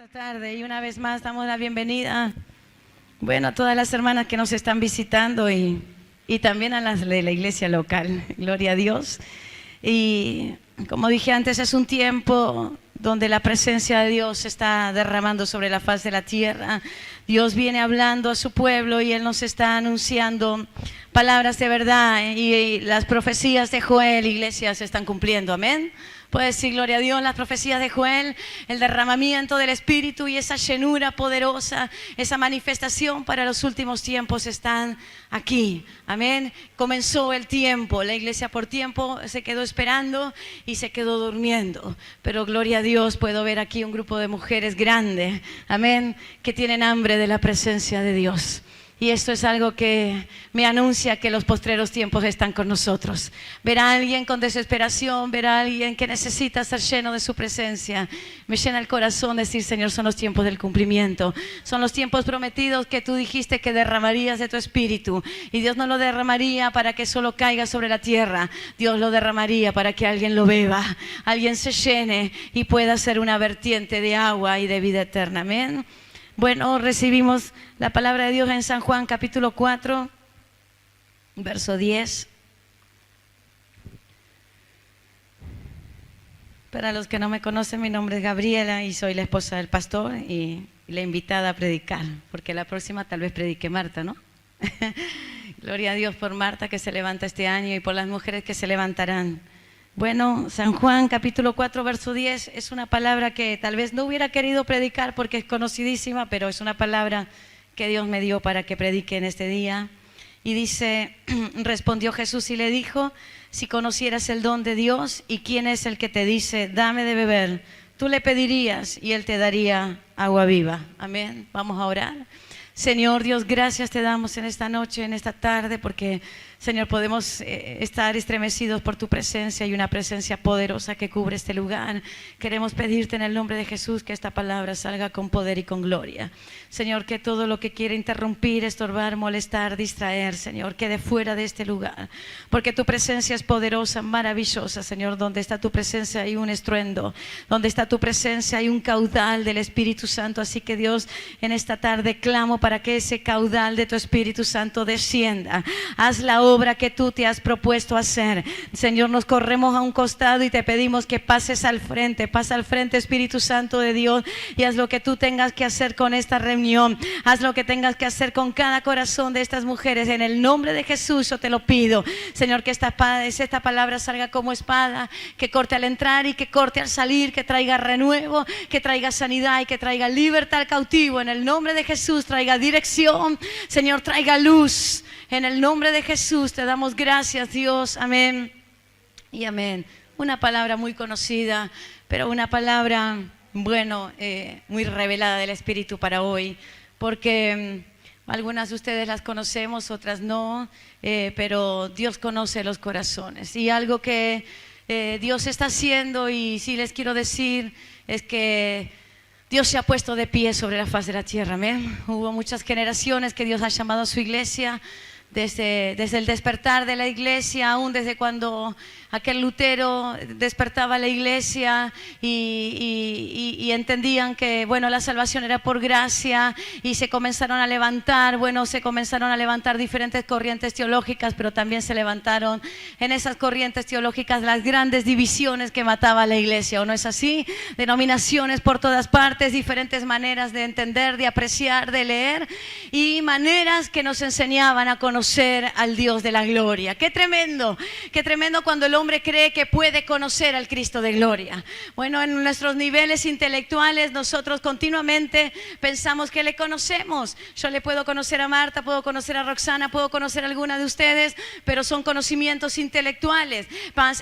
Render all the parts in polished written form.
esta tarde y una vez más damos la bienvenida, bueno, a todas las hermanas que nos están visitando y también a las de la iglesia local. Gloria a Dios. Y como dije antes, es un tiempo donde la presencia de Dios se está derramando sobre la faz de la tierra. Dios viene hablando a su pueblo y Él nos está anunciando palabras de verdad, y las profecías de Joel, iglesia, se están cumpliendo. Amén. Puede decir gloria a Dios. Las profecías de Joel, el derramamiento del Espíritu y esa llenura poderosa, esa manifestación para los últimos tiempos están aquí. Amén. Comenzó el tiempo, la iglesia por tiempo se quedó esperando y se quedó durmiendo, pero gloria a Dios, puedo ver aquí un grupo de mujeres grande, amén, que tienen hambre de la presencia de Dios. Y esto es algo que me anuncia que los postreros tiempos están con nosotros. Ver a alguien con desesperación, ver a alguien que necesita ser lleno de su presencia, me llena el corazón decir: Señor, son los tiempos del cumplimiento. Son los tiempos prometidos que tú dijiste que derramarías de tu Espíritu. Y Dios no lo derramaría para que solo caiga sobre la tierra. Dios lo derramaría para que alguien lo beba, alguien se llene y pueda ser una vertiente de agua y de vida eterna. Amén. Bueno, recibimos la palabra de Dios en San Juan capítulo 4, verso 10. Para los que no me conocen, mi nombre es Gabriela y soy la esposa del pastor y la invitada a predicar, porque la próxima tal vez predique Marta, ¿no? Gloria a Dios por Marta, que se levanta este año, y por las mujeres que se levantarán. Bueno, San Juan capítulo 4 verso 10 es una palabra que tal vez no hubiera querido predicar porque es conocidísima, pero es una palabra que Dios me dio para que predique en este día. Y dice: respondió Jesús y le dijo: si conocieras el don de Dios y quién es el que te dice dame de beber, tú le pedirías y Él te daría agua viva. Amén. Vamos a orar. Señor Dios, gracias te damos en esta noche, en esta tarde, porque Señor, podemos estar estremecidos por tu presencia y una presencia poderosa que cubre este lugar. Queremos pedirte en el nombre de Jesús que esta palabra salga con poder y con gloria. Señor, que todo lo que quiere interrumpir, estorbar, molestar, distraer, Señor, quede fuera de este lugar. Porque tu presencia es poderosa, maravillosa, Señor. Donde está tu presencia hay un estruendo. Donde está tu presencia hay un caudal del Espíritu Santo. Así que Dios, en esta tarde clamo para que ese caudal de tu Espíritu Santo descienda. Haz la obra que tú te has propuesto hacer. Señor, nos corremos a un costado y te pedimos que pases al frente. Pasa al frente, Espíritu Santo de Dios, y haz lo que tú tengas que hacer con esta reunión. Haz lo que tengas que hacer con cada corazón de estas mujeres. En el nombre de Jesús yo te lo pido, Señor, que esta palabra salga como espada, que corte al entrar y que corte al salir, que traiga renuevo, que traiga sanidad y que traiga libertad al cautivo. En el nombre de Jesús traiga dirección, Señor, traiga luz. En el nombre de Jesús te damos gracias, Dios. Amén y amén. Una palabra muy conocida, pero una palabra, bueno, muy revelada del Espíritu para hoy, porque algunas de ustedes las conocemos, otras no, pero Dios conoce los corazones. Y algo que Dios está haciendo, y sí les quiero decir, es que Dios se ha puesto de pie sobre la faz de la tierra. Amén. Hubo muchas generaciones que Dios ha llamado a su iglesia. Desde el despertar de la iglesia, aún desde cuando aquel Lutero despertaba la iglesia y entendían que, bueno, la salvación era por gracia, y se comenzaron a levantar, diferentes corrientes teológicas, pero también se levantaron en esas corrientes teológicas las grandes divisiones que mataba a la iglesia, ¿o no es así? Denominaciones por todas partes, diferentes maneras de entender, de apreciar, de leer, y maneras que nos enseñaban a conocer al Dios de la gloria. Qué tremendo cuando el hombre cree que puede conocer al Cristo de gloria. Bueno, en nuestros niveles intelectuales nosotros continuamente pensamos que le conocemos. Yo le puedo conocer a Marta, puedo conocer a Roxana, puedo conocer a alguna de ustedes, pero son conocimientos intelectuales.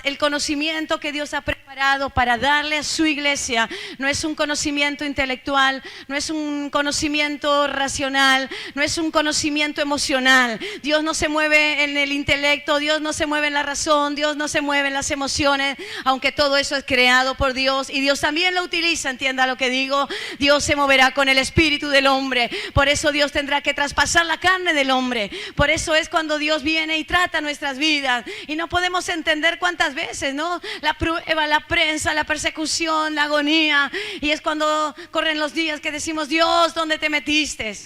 El conocimiento que Dios ha preparado para darle a su iglesia no es un conocimiento intelectual, no es un conocimiento racional, no es un conocimiento emocional. Dios no se mueve en el intelecto, Dios no se mueve en la razón, Dios no se mueve en las emociones, aunque todo eso es creado por Dios y Dios también lo utiliza, entienda lo que digo. Dios se moverá con el espíritu del hombre, por eso Dios tendrá que traspasar la carne del hombre. Por eso es cuando Dios viene y trata nuestras vidas y no podemos entender cuántas veces, ¿no? La prueba, la prensa, la persecución, la agonía, y es cuando corren los días que decimos: Dios, ¿dónde te metiste?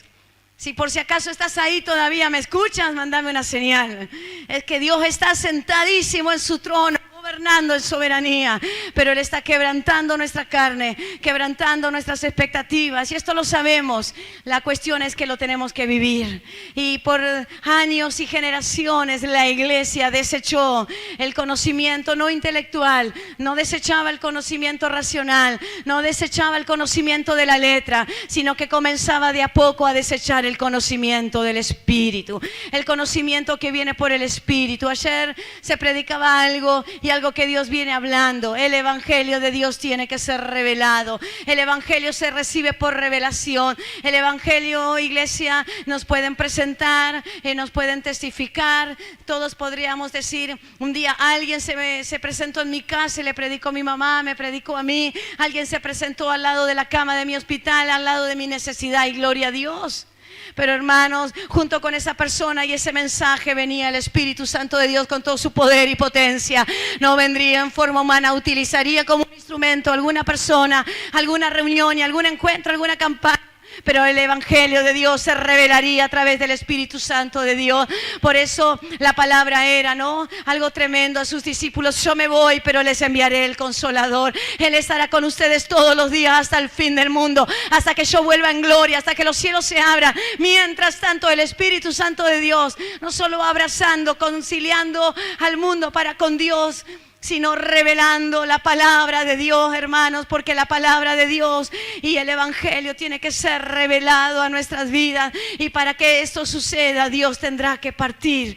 Si por si acaso estás ahí todavía, ¿me escuchas? Mándame una señal. Es que Dios está sentadísimo en su trono, gobernando en soberanía, pero Él está quebrantando nuestra carne, quebrantando nuestras expectativas, y esto lo sabemos. La cuestión es que lo tenemos que vivir, y por años y generaciones la iglesia desechó el conocimiento no intelectual, no desechaba el conocimiento racional, no desechaba el conocimiento de la letra, sino que comenzaba de a poco a desechar el conocimiento del Espíritu, el conocimiento que viene por el Espíritu. Ayer se predicaba algo que Dios viene hablando. El evangelio de Dios tiene que ser revelado. El evangelio se recibe por revelación. El evangelio, iglesia, nos pueden presentar, nos pueden testificar. Todos podríamos decir: un día alguien se presentó en mi casa y le predicó a mi mamá, me predicó a mí. Alguien se presentó al lado de la cama de mi hospital, al lado de mi necesidad, y gloria a Dios. Pero hermanos, junto con esa persona y ese mensaje venía el Espíritu Santo de Dios con todo su poder y potencia. No vendría en forma humana, utilizaría como un instrumento alguna persona, alguna reunión y algún encuentro, alguna campaña. Pero el evangelio de Dios se revelaría a través del Espíritu Santo de Dios. Por eso la palabra era, ¿no?, algo tremendo a sus discípulos: yo me voy, pero les enviaré el Consolador. Él estará con ustedes todos los días hasta el fin del mundo, hasta que yo vuelva en gloria, hasta que los cielos se abran. Mientras tanto, el Espíritu Santo de Dios no solo abrazando, conciliando al mundo para con Dios, sino revelando la palabra de Dios, hermanos, porque la palabra de Dios y el evangelio tiene que ser revelado a nuestras vidas, y para que esto suceda Dios tendrá que partir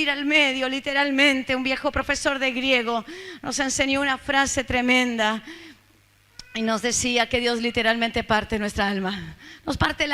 al medio, literalmente. Un viejo profesor de griego nos enseñó una frase tremenda y nos decía que Dios literalmente parte nuestra alma, nos parte el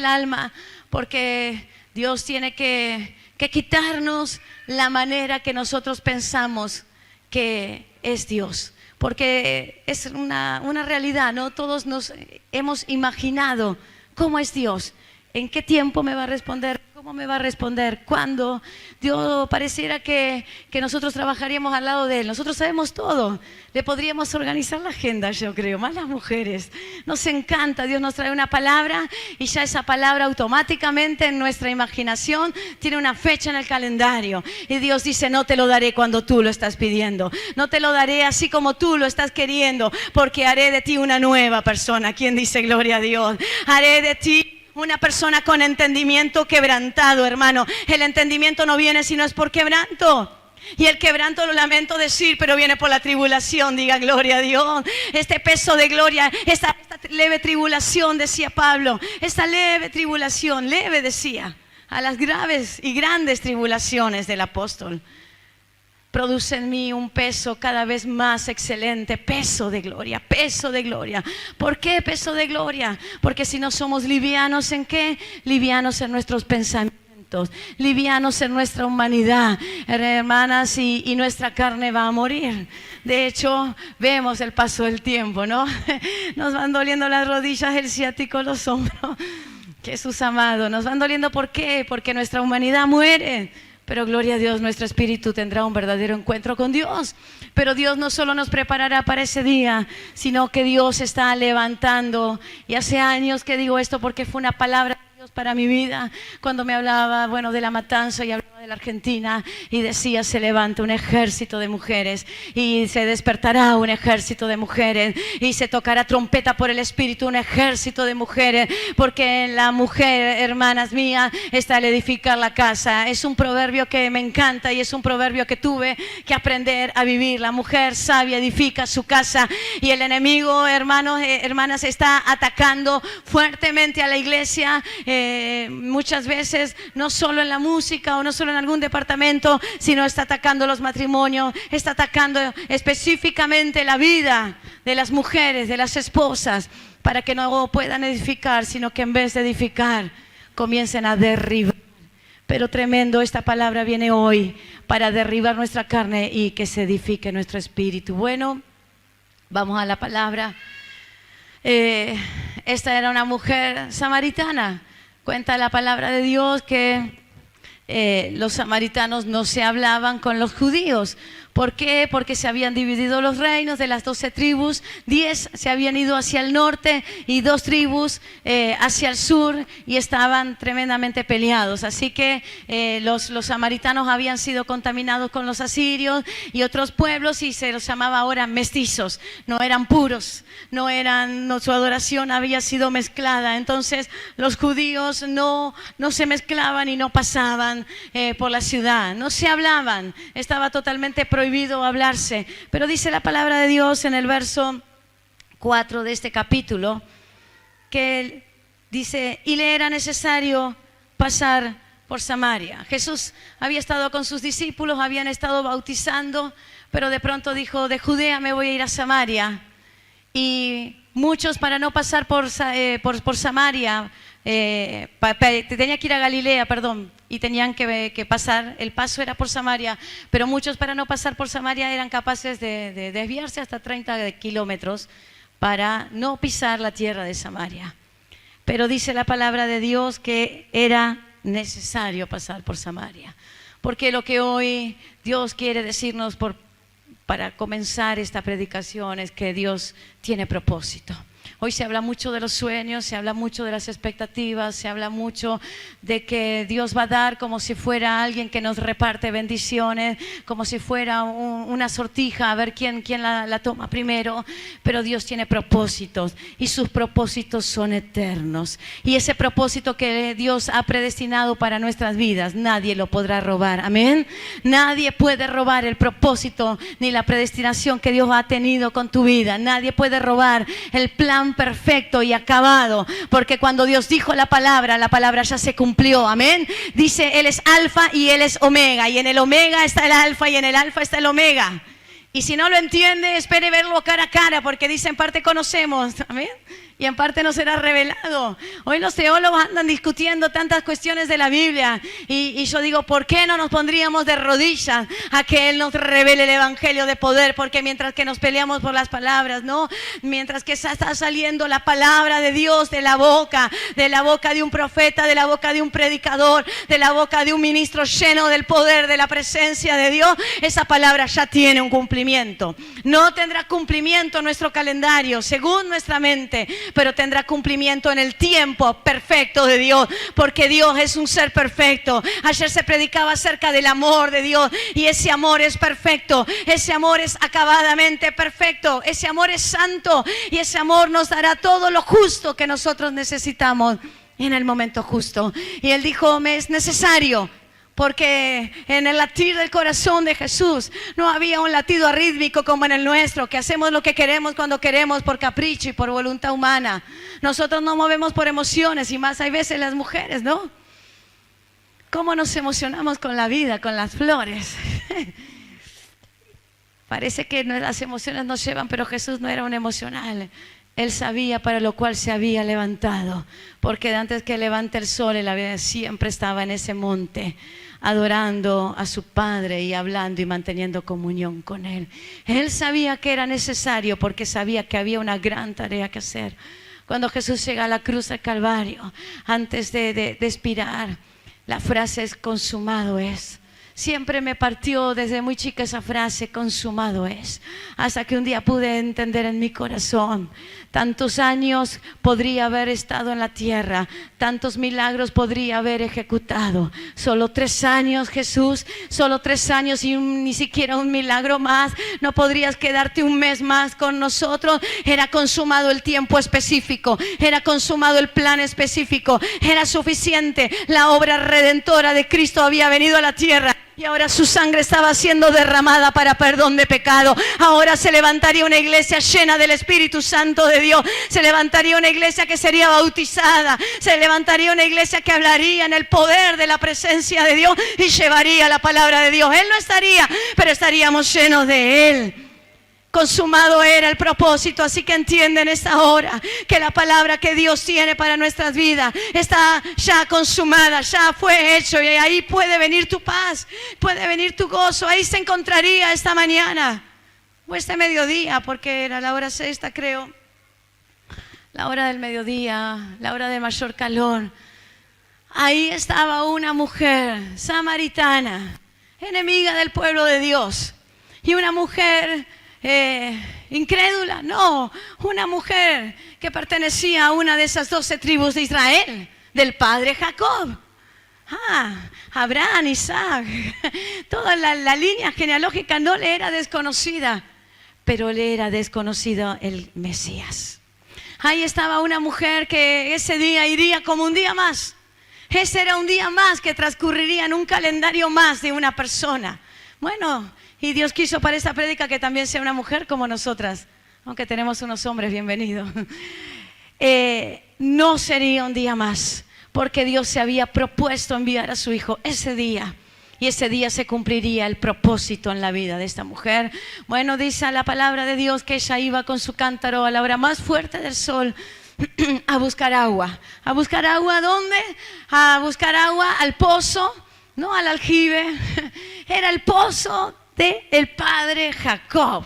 alma, porque Dios tiene que quitarnos la manera que nosotros pensamos que es Dios, porque es una realidad, ¿no? Todos nos hemos imaginado cómo es Dios, en qué tiempo me va a responder, cómo me va a responder, cuándo. Dios pareciera que nosotros trabajaríamos al lado de Él. Nosotros sabemos todo, le podríamos organizar la agenda, yo creo, más las mujeres. Nos encanta, Dios nos trae una palabra y ya esa palabra automáticamente en nuestra imaginación tiene una fecha en el calendario. Y Dios dice: no te lo daré cuando tú lo estás pidiendo, no te lo daré así como tú lo estás queriendo, porque haré de ti una nueva persona. ¿Quién dice gloria a Dios? Haré de ti una persona con entendimiento quebrantado, hermano. El entendimiento no viene si no es por quebranto. Y el quebranto, lo lamento decir, pero viene por la tribulación. Diga gloria a Dios. Este peso de gloria, esta leve tribulación, decía Pablo, esta leve tribulación, leve decía, a las graves y grandes tribulaciones del apóstol, produce en mí un peso cada vez más excelente, peso de gloria, peso de gloria. ¿Por qué peso de gloria? Porque si no somos livianos, ¿en qué? Livianos en nuestros pensamientos, livianos en nuestra humanidad, hermanas, y nuestra carne va a morir. De hecho, vemos el paso del tiempo, ¿no? Nos van doliendo las rodillas, el ciático, los hombros. Jesús amado, nos van doliendo. ¿Por qué? Porque nuestra humanidad muere. Pero gloria a Dios, nuestro espíritu tendrá un verdadero encuentro con Dios. Pero Dios no solo nos preparará para ese día, sino que Dios está levantando. Y hace años que digo esto porque fue una palabra de Dios para mi vida. Cuando me hablaba, de la matanza y hablaba de la Argentina y decía: se levanta un ejército de mujeres y se despertará un ejército de mujeres y se tocará trompeta por el Espíritu, un ejército de mujeres, porque en la mujer, hermanas mías, está el edificar la casa. Es un proverbio que me encanta y es un proverbio que tuve que aprender a vivir. La mujer sabia edifica su casa, y el enemigo, hermanos, hermanas, está atacando fuertemente a la iglesia, muchas veces, no solo en la música o no solo en algún departamento, sino está atacando los matrimonios, está atacando específicamente la vida de las mujeres, de las esposas, para que no puedan edificar, sino que en vez de edificar comiencen a derribar. Pero tremendo, esta palabra viene hoy para derribar nuestra carne y que se edifique nuestro espíritu. Bueno, vamos a la palabra. Esta era una mujer samaritana. Cuenta la palabra de Dios que los samaritanos no se hablaban con los judíos. ¿Por qué? Porque se habían dividido los reinos de las 12 tribus, 10 se habían ido hacia el norte y 2 tribus hacia el sur y estaban tremendamente peleados. Así que los samaritanos habían sido contaminados con los asirios y otros pueblos y se los llamaba ahora mestizos, no eran puros, su adoración había sido mezclada. Entonces los judíos no se mezclaban y no pasaban por la ciudad, no se hablaban, estaba totalmente prohibido hablarse. Pero dice la palabra de Dios en el verso 4 de este capítulo que dice: y le era necesario pasar por Samaria. Jesús había estado con sus discípulos, habían estado bautizando, pero de pronto dijo: de Judea me voy a ir a Samaria. Y muchos, para no pasar por Samaria, tenía que ir a Galilea, y tenían que pasar, el paso era por Samaria, pero muchos, para no pasar por Samaria, eran capaces de desviarse hasta 30 kilómetros para no pisar la tierra de Samaria. Pero dice la palabra de Dios que era necesario pasar por Samaria, porque lo que hoy Dios quiere decirnos para comenzar esta predicación es que Dios tiene propósito. Hoy se habla mucho de los sueños, se habla mucho de las expectativas, se habla mucho de que Dios va a dar como si fuera alguien que nos reparte bendiciones, como si fuera una sortija, a ver quién la toma primero. Pero Dios tiene propósitos y sus propósitos son eternos. Y ese propósito que Dios ha predestinado para nuestras vidas, nadie lo podrá robar. Amén. Nadie puede robar el propósito ni la predestinación que Dios ha tenido con tu vida. Nadie puede robar el plan perfecto y acabado, porque cuando Dios dijo la palabra ya se cumplió. Amén. Dice: Él es alfa y Él es omega, y en el omega está el alfa y en el alfa está el omega. Y si no lo entiende, espere verlo cara a cara, porque dice: en parte conocemos, amén, y en parte nos será revelado. Hoy los teólogos andan discutiendo tantas cuestiones de la Biblia y yo digo: ¿por qué no nos pondríamos de rodillas a que Él nos revele el evangelio de poder? Porque mientras que nos peleamos por las palabras, ¿no? Mientras que está saliendo la palabra de Dios de la boca de un profeta, de la boca de un predicador, de la boca de un ministro lleno del poder, de la presencia de Dios, esa palabra ya tiene un cumplimiento. No tendrá cumplimiento en nuestro calendario según nuestra mente, pero tendrá cumplimiento en el tiempo perfecto de Dios, porque Dios es un ser perfecto. Ayer se predicaba acerca del amor de Dios, y ese amor es perfecto, ese amor es acabadamente perfecto, ese amor es santo, y ese amor nos dará todo lo justo que nosotros necesitamos en el momento justo. Y Él dijo: me es necesario. Porque en el latir del corazón de Jesús no había un latido arrítmico como en el nuestro, que hacemos lo que queremos cuando queremos por capricho y por voluntad humana. Nosotros nos movemos por emociones, y más hay veces las mujeres, ¿no? ¿Cómo nos emocionamos con la vida, con las flores? Parece que las emociones nos llevan, pero Jesús no era un emocional. Él sabía para lo cual se había levantado, porque antes que levante el sol, Él siempre estaba en ese monte, adorando a su Padre y hablando y manteniendo comunión con Él. Él sabía que era necesario, porque sabía que había una gran tarea que hacer. Cuando Jesús llega a la cruz del Calvario, antes de expirar, la frase es: consumado es. Siempre me partió desde muy chica esa frase: consumado es, hasta que un día pude entender en mi corazón: tantos años podría haber estado en la tierra, tantos milagros podría haber ejecutado, solo 3 años, Jesús, solo 3 años y ni siquiera un milagro más. No podrías quedarte un mes más con nosotros. Era consumado el tiempo específico, era consumado el plan específico, era suficiente. La obra redentora de Cristo había venido a la tierra, y ahora su sangre estaba siendo derramada para perdón de pecado. Ahora se levantaría una iglesia llena del Espíritu Santo de Dios. Se levantaría una iglesia que sería bautizada. Se levantaría una iglesia que hablaría en el poder de la presencia de Dios y llevaría la palabra de Dios. Él no estaría, pero estaríamos llenos de Él. Consumado era el propósito, así que entienden esta hora que la palabra que Dios tiene para nuestras vidas está ya consumada, ya fue hecho, y ahí puede venir tu paz, puede venir tu gozo, ahí se encontraría esta mañana o este mediodía, porque era la hora sexta, creo, la hora del mediodía, la hora de mayor calor. Ahí estaba una mujer samaritana, enemiga del pueblo de Dios, y una mujer incrédula, no, una mujer que pertenecía a una de esas 12 tribus de Israel, del padre Jacob. Abraham, Isaac, toda la línea genealógica no le era desconocida, pero le era desconocido el Mesías. Ahí estaba una mujer que ese día iría como un día más. Ese era un día más que transcurriría en un calendario más de una persona. Bueno, y Dios quiso para esta prédica que también sea una mujer como nosotras, aunque tenemos unos hombres, bienvenidos. No sería un día más, porque Dios se había propuesto enviar a su Hijo ese día. Y ese día se cumpliría el propósito en la vida de esta mujer. Bueno, dice la palabra de Dios que ella iba con su cántaro a la hora más fuerte del sol a buscar agua. ¿A buscar agua a dónde? A buscar agua al pozo, no al aljibe. Era el pozo del padre Jacob.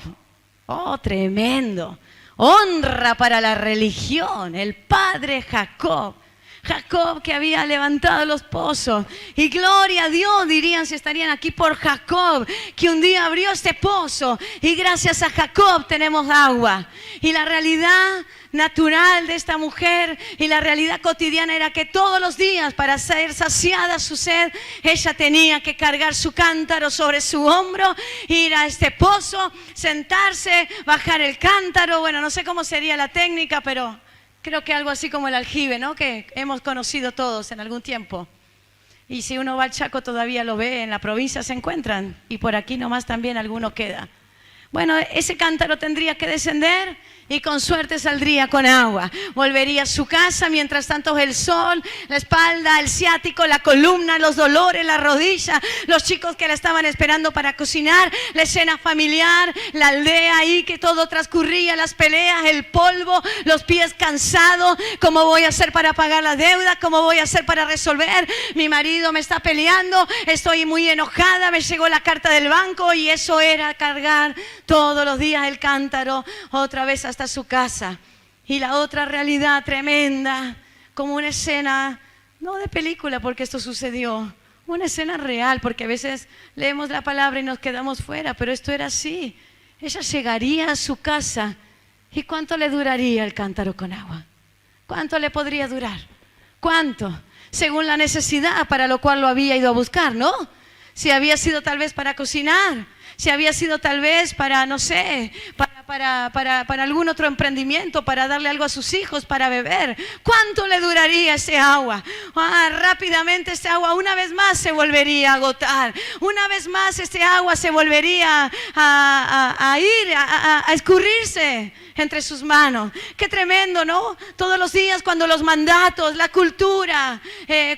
Oh, tremendo. Honra para la religión, el padre Jacob. Jacob que había levantado los pozos, y gloria a Dios, dirían si estarían aquí, por Jacob, que un día abrió este pozo, y gracias a Jacob tenemos agua. Y la realidad natural de esta mujer y la realidad cotidiana era que todos los días, para ser saciada su sed, ella tenía que cargar su cántaro sobre su hombro, ir a este pozo, sentarse, bajar el cántaro. Bueno, no sé cómo sería la técnica, pero creo que algo así como el aljibe, ¿no? Que hemos conocido todos en algún tiempo. Y si uno va al Chaco todavía lo ve, en la provincia se encuentran, y por aquí nomás también alguno queda. Bueno, ese cántaro tendría que descender y con suerte saldría con agua. Volvería a su casa, mientras tanto el sol, la espalda, el ciático, la columna, los dolores, la rodilla, los chicos que la estaban esperando para cocinar, la escena familiar, la aldea ahí que todo transcurría, las peleas, el polvo, los pies cansados. ¿Cómo voy a hacer para pagar la deuda? ¿Cómo voy a hacer para resolver? Mi marido me está peleando, estoy muy enojada, me llegó la carta del banco, y eso era cargar todos los días el cántaro otra vez hasta su casa. Y la otra realidad tremenda, como una escena, no de película porque esto sucedió, una escena real, porque a veces leemos la palabra y nos quedamos fuera, pero esto era así. Ella llegaría a su casa, ¿y cuánto le duraría el cántaro con agua? ¿Cuánto le podría durar? ¿Cuánto? Según la necesidad para lo cual lo había ido a buscar, ¿no? Si había sido tal vez para cocinar, si había sido tal vez para, no sé, para algún otro emprendimiento, para darle algo a sus hijos, para beber. ¿Cuánto le duraría ese agua? Rápidamente ese agua una vez más se volvería a agotar. Una vez más ese agua se volvería a escurrirse entre sus manos. Qué tremendo, ¿no? Todos los días, cuando los mandatos, la cultura,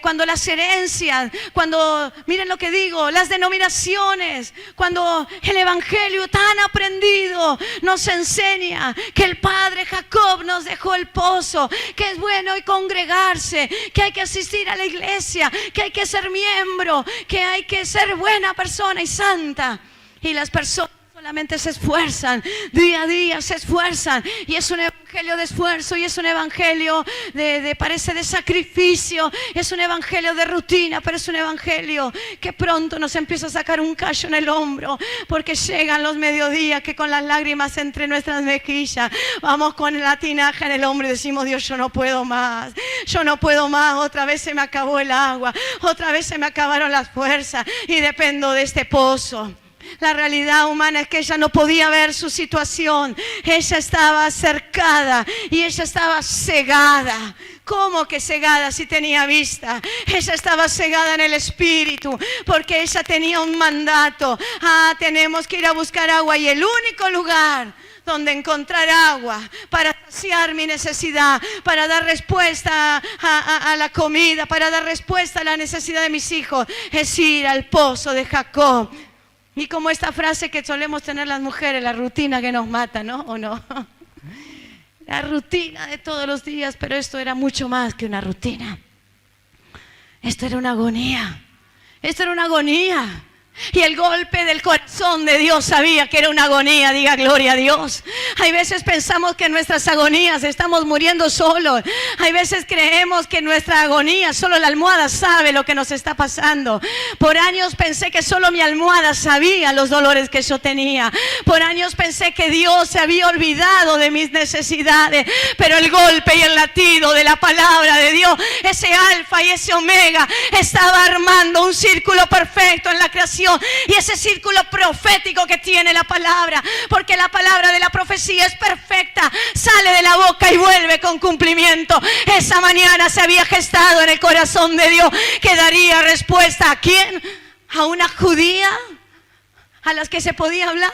cuando las herencias, cuando, miren lo que digo, las denominaciones, cuando el evangelio tan aprendido nos enseña que el padre Jacob nos dejó el pozo, que es bueno hoy congregarse, que hay que asistir a la iglesia, que hay que ser miembro, que hay que ser buena persona y santa. Y las personas solamente se esfuerzan, día a día se esfuerzan, y es un evangelio de esfuerzo, y es un evangelio parece de sacrificio, es un evangelio de rutina, pero es un evangelio que pronto nos empieza a sacar un callo en el hombro, porque llegan los mediodías que con las lágrimas entre nuestras mejillas vamos con la tinaja en el hombro y decimos: Dios, yo no puedo más, otra vez se me acabó el agua, otra vez se me acabaron las fuerzas y dependo de este pozo. La realidad humana es que ella no podía ver su situación. Ella estaba cercada y ella estaba cegada. ¿Cómo que cegada si tenía vista? Ella estaba cegada en el espíritu, porque ella tenía un mandato. Tenemos que ir a buscar agua, y el único lugar donde encontrar agua para saciar mi necesidad, para dar respuesta a la comida, para dar respuesta a la necesidad de mis hijos, es ir al pozo de Jacob. Y como esta frase que solemos tener las mujeres, la rutina que nos mata, ¿no? ¿O no? La rutina de todos los días, pero esto era mucho más que una rutina. Esto era una agonía. Esto era una agonía. Y el golpe del corazón de Dios sabía que era una agonía. Diga gloria a Dios. Hay veces pensamos que en nuestras agonías estamos muriendo solos. Hay veces creemos que en nuestra agonía solo la almohada sabe lo que nos está pasando. Por años pensé que solo mi almohada sabía los dolores que yo tenía. Por años pensé que Dios se había olvidado de mis necesidades. Pero el golpe y el latido de la palabra de Dios, ese alfa y ese omega, estaba armando un círculo perfecto en la creación. Y ese círculo profético que tiene la palabra, porque la palabra de la profecía es perfecta, sale de la boca y vuelve con cumplimiento. Esa mañana se había gestado en el corazón de Dios que daría respuesta. ¿A quién? ¿A una judía? ¿A las que se podía hablar?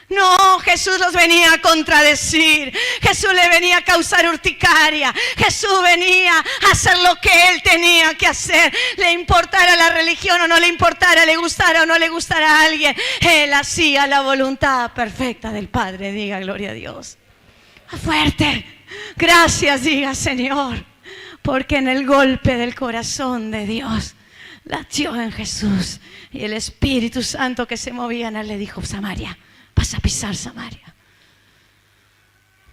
No, Jesús los venía a contradecir. Jesús le venía a causar urticaria. Jesús venía a hacer lo que Él tenía que hacer. Le importara la religión o no le importara, le gustara o no le gustara a alguien, Él hacía la voluntad perfecta del Padre. Diga gloria a Dios. Fuerte. Gracias, diga Señor. Porque en el golpe del corazón de Dios latió en Jesús. Y el Espíritu Santo que se movía en Él le dijo: Samaria, vas a pisar Samaria.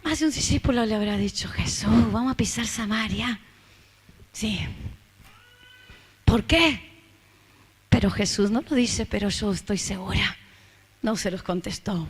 Más de un discípulo le habrá dicho: Jesús, vamos a pisar Samaria. Sí. ¿Por qué? Pero Jesús no lo dice, pero yo estoy segura. No se los contestó.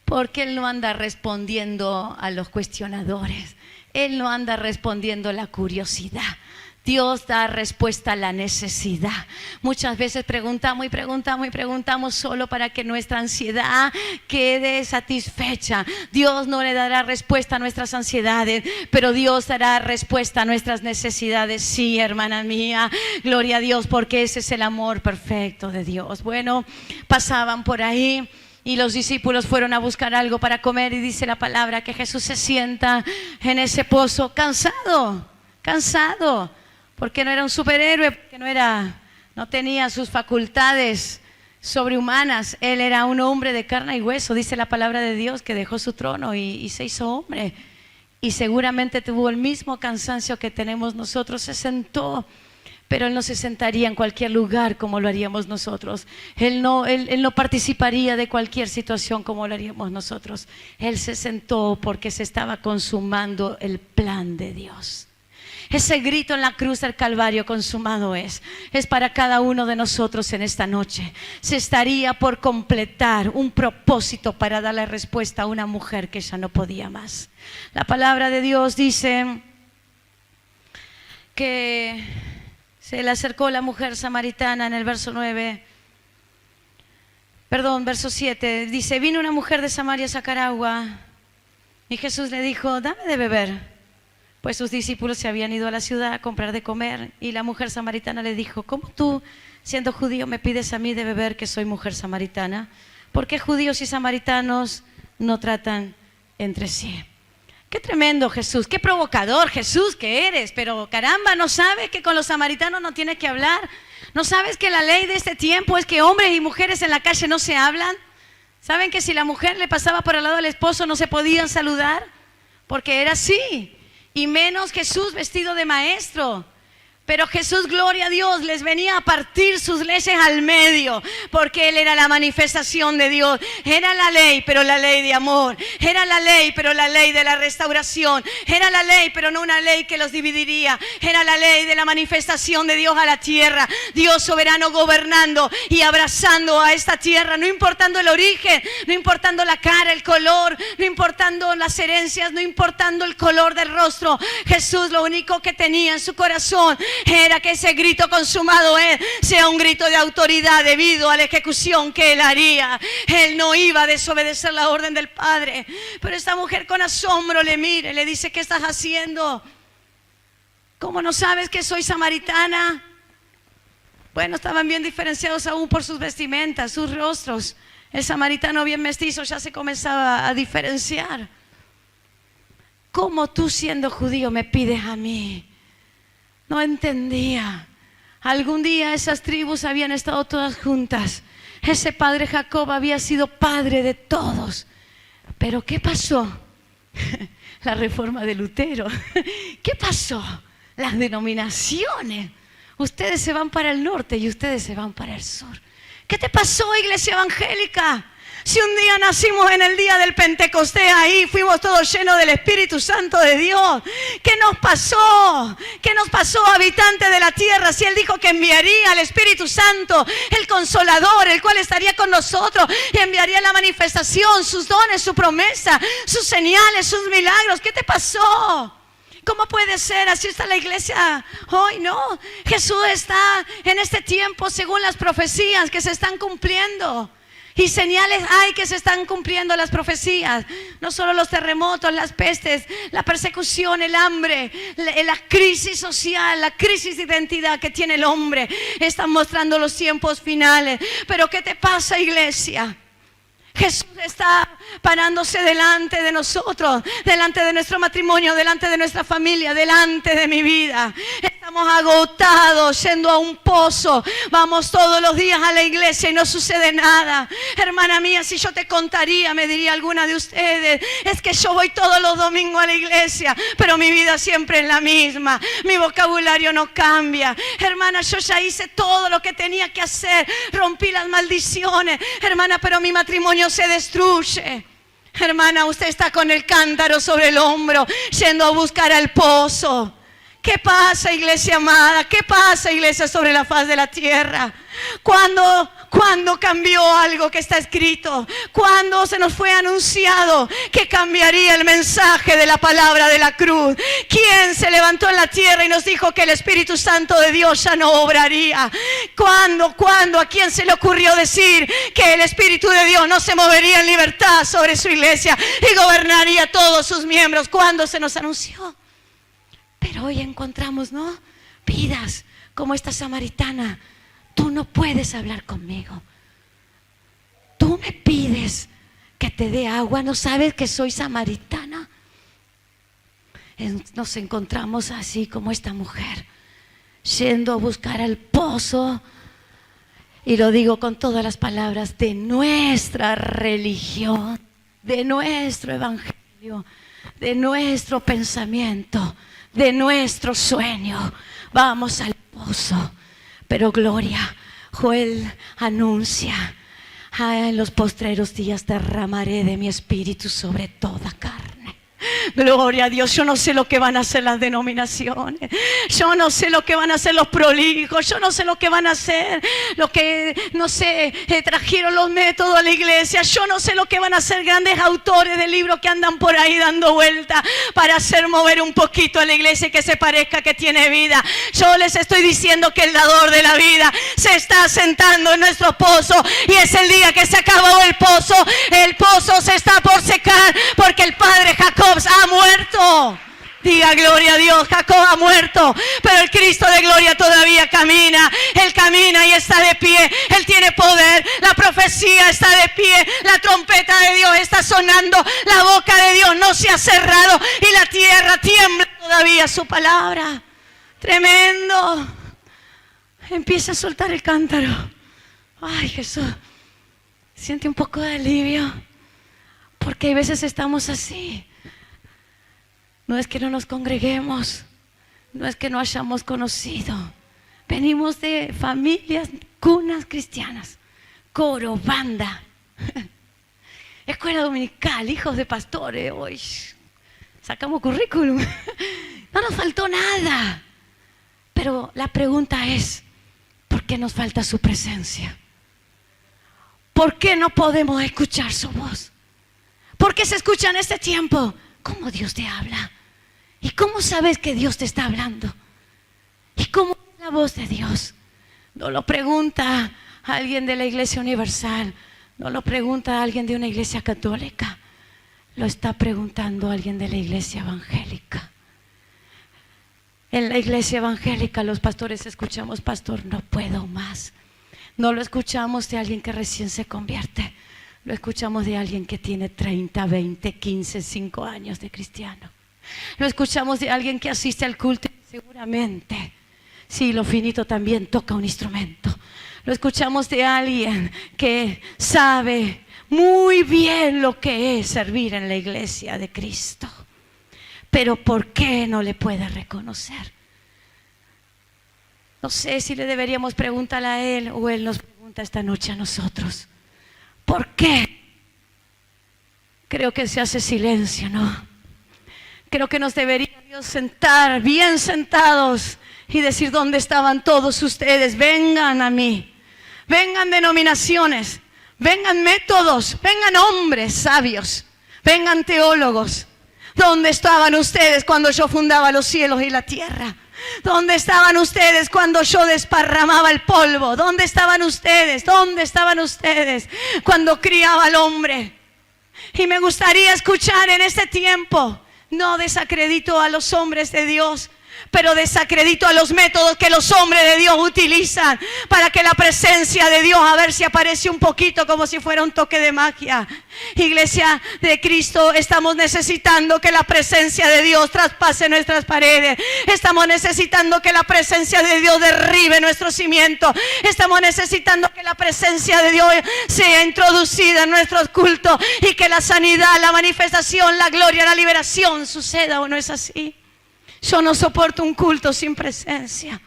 Porque Él no anda respondiendo a los cuestionadores. Él no anda respondiendo a la curiosidad. Dios da respuesta a la necesidad. Muchas veces preguntamos y preguntamos y preguntamos solo para que nuestra ansiedad quede satisfecha. Dios no le dará respuesta a nuestras ansiedades, pero Dios dará respuesta a nuestras necesidades. Sí, hermana mía, gloria a Dios, porque ese es el amor perfecto de Dios. Bueno, pasaban por ahí y los discípulos fueron a buscar algo para comer, y dice la palabra que Jesús se sienta en ese pozo cansado, porque no era un superhéroe, porque no tenía sus facultades sobrehumanas. Él era un hombre de carne y hueso. Dice la palabra de Dios que dejó su trono y se hizo hombre, y seguramente tuvo el mismo cansancio que tenemos nosotros. Se sentó, pero Él no se sentaría en cualquier lugar como lo haríamos nosotros. Él no participaría de cualquier situación como lo haríamos nosotros. Él se sentó porque se estaba consumando el plan de Dios. Ese grito en la cruz del Calvario: consumado es para cada uno de nosotros en esta noche. Se estaría por completar un propósito para darle respuesta a una mujer que ya no podía más. La palabra de Dios dice que se le acercó la mujer samaritana en el verso 7. Dice: vino una mujer de Samaria a sacar agua, y Jesús le dijo: dame de beber. Pues sus discípulos se habían ido a la ciudad a comprar de comer, y la mujer samaritana le dijo: ¿cómo tú, siendo judío, me pides a mí de beber, que soy mujer samaritana? ¿Por qué judíos y samaritanos no tratan entre sí? Qué tremendo Jesús, qué provocador Jesús que eres. Pero caramba, ¿no sabes que con los samaritanos no tienes que hablar? ¿No sabes que la ley de este tiempo es que hombres y mujeres en la calle no se hablan? ¿Saben que si la mujer le pasaba por al lado del esposo no se podían saludar? Porque era así. Y menos Jesús vestido de maestro. Pero Jesús, gloria a Dios, les venía a partir sus leyes al medio, porque Él era la manifestación de Dios. Era la ley, pero la ley de amor. Era la ley, pero la ley de la restauración. Era la ley, pero no una ley que los dividiría. Era la ley de la manifestación de Dios a la tierra. Dios soberano gobernando y abrazando a esta tierra, no importando el origen, no importando la cara, el color, no importando las herencias, no importando el color del rostro. Jesús lo único que tenía en su corazón era que ese grito consumado sea un grito de autoridad debido a la ejecución que Él haría. Él no iba a desobedecer la orden del Padre. Pero esta mujer con asombro le mira y le dice: ¿qué estás haciendo? ¿Cómo no sabes que soy samaritana? Bueno, estaban bien diferenciados aún por sus vestimentas, sus rostros. El samaritano bien mestizo ya se comenzaba a diferenciar. ¿Cómo tú, siendo judío, me pides a mí? No entendía. Algún día esas tribus habían estado todas juntas, Ese padre Jacob había sido padre de todos. Pero ¿qué pasó? La reforma de Lutero. ¿Qué pasó? Las denominaciones. Ustedes se van para el norte y ustedes se van para el sur. ¿Qué te pasó, iglesia evangélica? Si un día nacimos en el día del Pentecostés, ahí fuimos todos llenos del Espíritu Santo de Dios. ¿Qué nos pasó? ¿Qué nos pasó, habitantes de la tierra? Si Él dijo que enviaría al Espíritu Santo, el Consolador, el cual estaría con nosotros y enviaría la manifestación, sus dones, su promesa, sus señales, sus milagros. ¿Qué te pasó? ¿Cómo puede ser? Así está la iglesia hoy, ¿no? Jesús está en este tiempo según las profecías que se están cumpliendo. Y señales hay que se están cumpliendo las profecías. No solo los terremotos, las pestes, la persecución, el hambre, la crisis social, la crisis de identidad que tiene el hombre. Están mostrando los tiempos finales. Pero ¿qué te pasa, iglesia? Jesús está parándose delante de nosotros, delante de nuestro matrimonio, delante de nuestra familia, delante de mi vida. Estamos agotados yendo a un pozo. Vamos todos los días a la iglesia y no sucede nada. Hermana mía, si yo te contaría, me diría alguna de ustedes, es que yo voy todos los domingos a la iglesia, pero mi vida siempre es la misma. Mi vocabulario no cambia. Hermana, yo ya hice todo lo que tenía que hacer. Rompí las maldiciones. Hermana, pero mi matrimonio se destruye. Hermana, usted está con el cántaro sobre el hombro, yendo a buscar al pozo. ¿Qué pasa, iglesia amada? ¿Qué pasa, iglesia sobre la faz de la tierra? ¿Cuándo cambió algo que está escrito? ¿Cuándo se nos fue anunciado que cambiaría el mensaje de la palabra de la cruz? ¿Quién se levantó en la tierra y nos dijo que el Espíritu Santo de Dios ya no obraría? ¿Cuándo? ¿A quién se le ocurrió decir que el Espíritu de Dios no se movería en libertad sobre su iglesia y gobernaría a todos sus miembros? ¿Cuándo se nos anunció? Pero hoy encontramos, ¿no? Vidas como esta samaritana. Tú no puedes hablar conmigo. Tú me pides que te dé agua. ¿No sabes que soy samaritana? Nos encontramos así como esta mujer, yendo a buscar al pozo. Y lo digo con todas las palabras de nuestra religión, de nuestro evangelio, de nuestro pensamiento, de nuestro sueño. Vamos al pozo. Pero gloria, Joel anuncia, en los postreros días derramaré de mi espíritu sobre toda carne. Gloria a Dios. Yo no sé lo que van a hacer las denominaciones. Yo no sé lo que van a hacer los prolijos. Yo no sé lo que van a hacer lo que, no sé, trajeron los métodos a la iglesia. Yo no sé lo que van a hacer grandes autores de libros que andan por ahí dando vuelta para hacer mover un poquito a la iglesia y que se parezca que tiene vida. Yo les estoy diciendo que el dador de la vida se está sentando en nuestro pozo, y es el día que se acabó el pozo se está por secar, porque el padre Jacob ha muerto. Diga gloria a Dios. Jacob ha muerto, pero el Cristo de gloria todavía camina. Él camina y está de pie. Él tiene poder. La profecía está de pie. La trompeta de Dios está sonando. La boca de Dios no se ha cerrado y la tierra tiembla todavía su palabra. Tremendo. Empieza a soltar el cántaro. Ay, Jesús, siente un poco de alivio, porque hay veces estamos así. No es que no nos congreguemos, no es que no hayamos conocido. Venimos de familias, cunas cristianas, coro, banda, escuela dominical, hijos de pastores. Hoy sacamos currículum. No nos faltó nada. Pero la pregunta es, ¿por qué nos falta su presencia? ¿Por qué no podemos escuchar su voz? ¿Por qué se escucha en este tiempo? ¿Cómo Dios te habla? ¿Y cómo sabes que Dios te está hablando? ¿Y cómo es la voz de Dios? No lo pregunta alguien de la Iglesia Universal, no lo pregunta alguien de una iglesia católica, lo está preguntando alguien de la iglesia evangélica. En la iglesia evangélica los pastores escuchamos: pastor, no puedo más. No lo escuchamos de alguien que recién se convierte, lo escuchamos de alguien que tiene 30, 20, 15, 5 años de cristiano. Lo escuchamos de alguien que asiste al culto y seguramente, sí, lo finito también toca un instrumento. Lo escuchamos de alguien que sabe muy bien lo que es servir en la iglesia de Cristo. Pero ¿por qué no le puede reconocer? No sé si le deberíamos preguntar a él o él nos pregunta esta noche a nosotros. ¿Por qué? Creo que se hace silencio, ¿no? Creo que nos debería Dios sentar bien sentados y decir: ¿dónde estaban todos ustedes? Vengan a mí. Vengan denominaciones, vengan métodos, vengan hombres sabios, vengan teólogos. ¿Dónde estaban ustedes cuando yo fundaba los cielos y la tierra? ¿Dónde estaban ustedes cuando yo desparramaba el polvo? ¿Dónde estaban ustedes? ¿Dónde estaban ustedes cuando criaba al hombre? Y me gustaría escuchar en este tiempo, no desacredito a los hombres de Dios, pero desacredito a los métodos que los hombres de Dios utilizan para que la presencia de Dios, a ver si aparece un poquito como si fuera un toque de magia. Iglesia de Cristo, estamos necesitando que la presencia de Dios traspase nuestras paredes. Estamos necesitando que la presencia de Dios derribe nuestro cimiento. Estamos necesitando que la presencia de Dios sea introducida en nuestros cultos y que la sanidad, la manifestación, la gloria, la liberación suceda. ¿O no es así? Yo no soporto un culto sin presencia.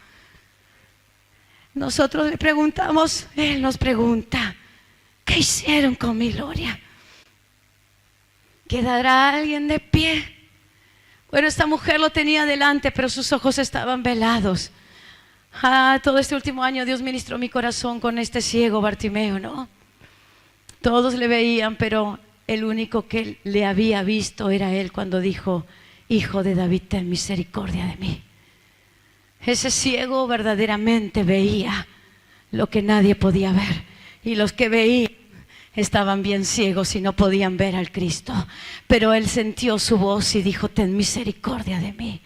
Nosotros le preguntamos, Él nos pregunta: ¿qué hicieron con mi gloria? ¿Quedará alguien de pie? Bueno, esta mujer lo tenía delante, pero sus ojos estaban velados. Todo este último año Dios ministró mi corazón con este ciego Bartimeo, ¿no? Todos le veían, pero el único que le había visto era él cuando dijo: Hijo de David, ten misericordia de mí. Ese ciego verdaderamente veía lo que nadie podía ver, y los que veían estaban bien ciegos y no podían ver al Cristo. Pero él sintió su voz y dijo: ten misericordia de mí.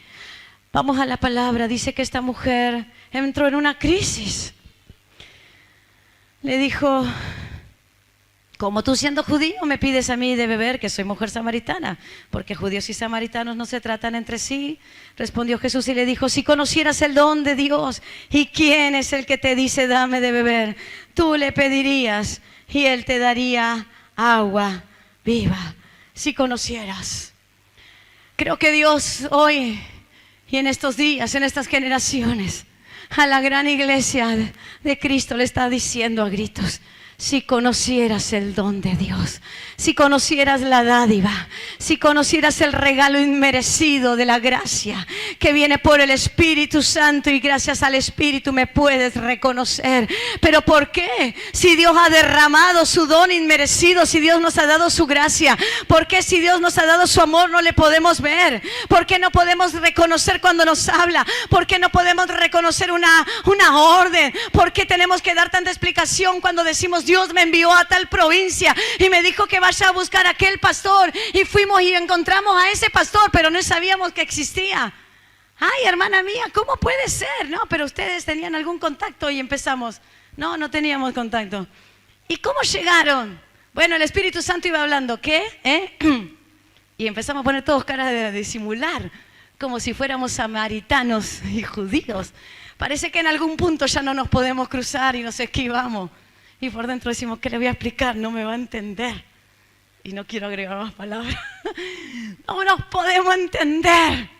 Vamos a la palabra. Dice que esta mujer entró en una crisis. Le dijo: como tú, siendo judío, me pides a mí de beber, que soy mujer samaritana, porque judíos y samaritanos no se tratan entre sí. Respondió Jesús y le dijo: si conocieras el don de Dios y quién es el que te dice dame de beber, tú le pedirías y él te daría agua viva. Si conocieras. Creo que Dios hoy y en estos días, en estas generaciones, a la gran iglesia de Cristo le está diciendo a gritos: si conocieras el don de Dios, si conocieras la dádiva, si conocieras el regalo inmerecido de la gracia que viene por el Espíritu Santo, y gracias al Espíritu me puedes reconocer. ¿Pero por qué? Si Dios ha derramado su don inmerecido, si Dios nos ha dado su gracia, ¿por qué si Dios nos ha dado su amor no le podemos ver? ¿Por qué no podemos reconocer cuando nos habla? ¿Por qué no podemos reconocer una orden? ¿Por qué tenemos que dar tanta explicación cuando decimos: Dios me envió a tal provincia y me dijo que vaya a buscar a aquel pastor, y fuimos y encontramos a ese pastor, pero no sabíamos que existía? Ay, hermana mía, ¿cómo puede ser? No, pero ustedes tenían algún contacto. Y empezamos: no, no teníamos contacto. ¿Y cómo llegaron? Bueno, el Espíritu Santo iba hablando. ¿Qué? Y empezamos a poner todos caras de disimular, como si fuéramos samaritanos y judíos. Parece que en algún punto ya no nos podemos cruzar y nos esquivamos. Y por dentro decimos: ¿qué le voy a explicar? No me va a entender. Y no quiero agregar más palabras. No nos podemos entender.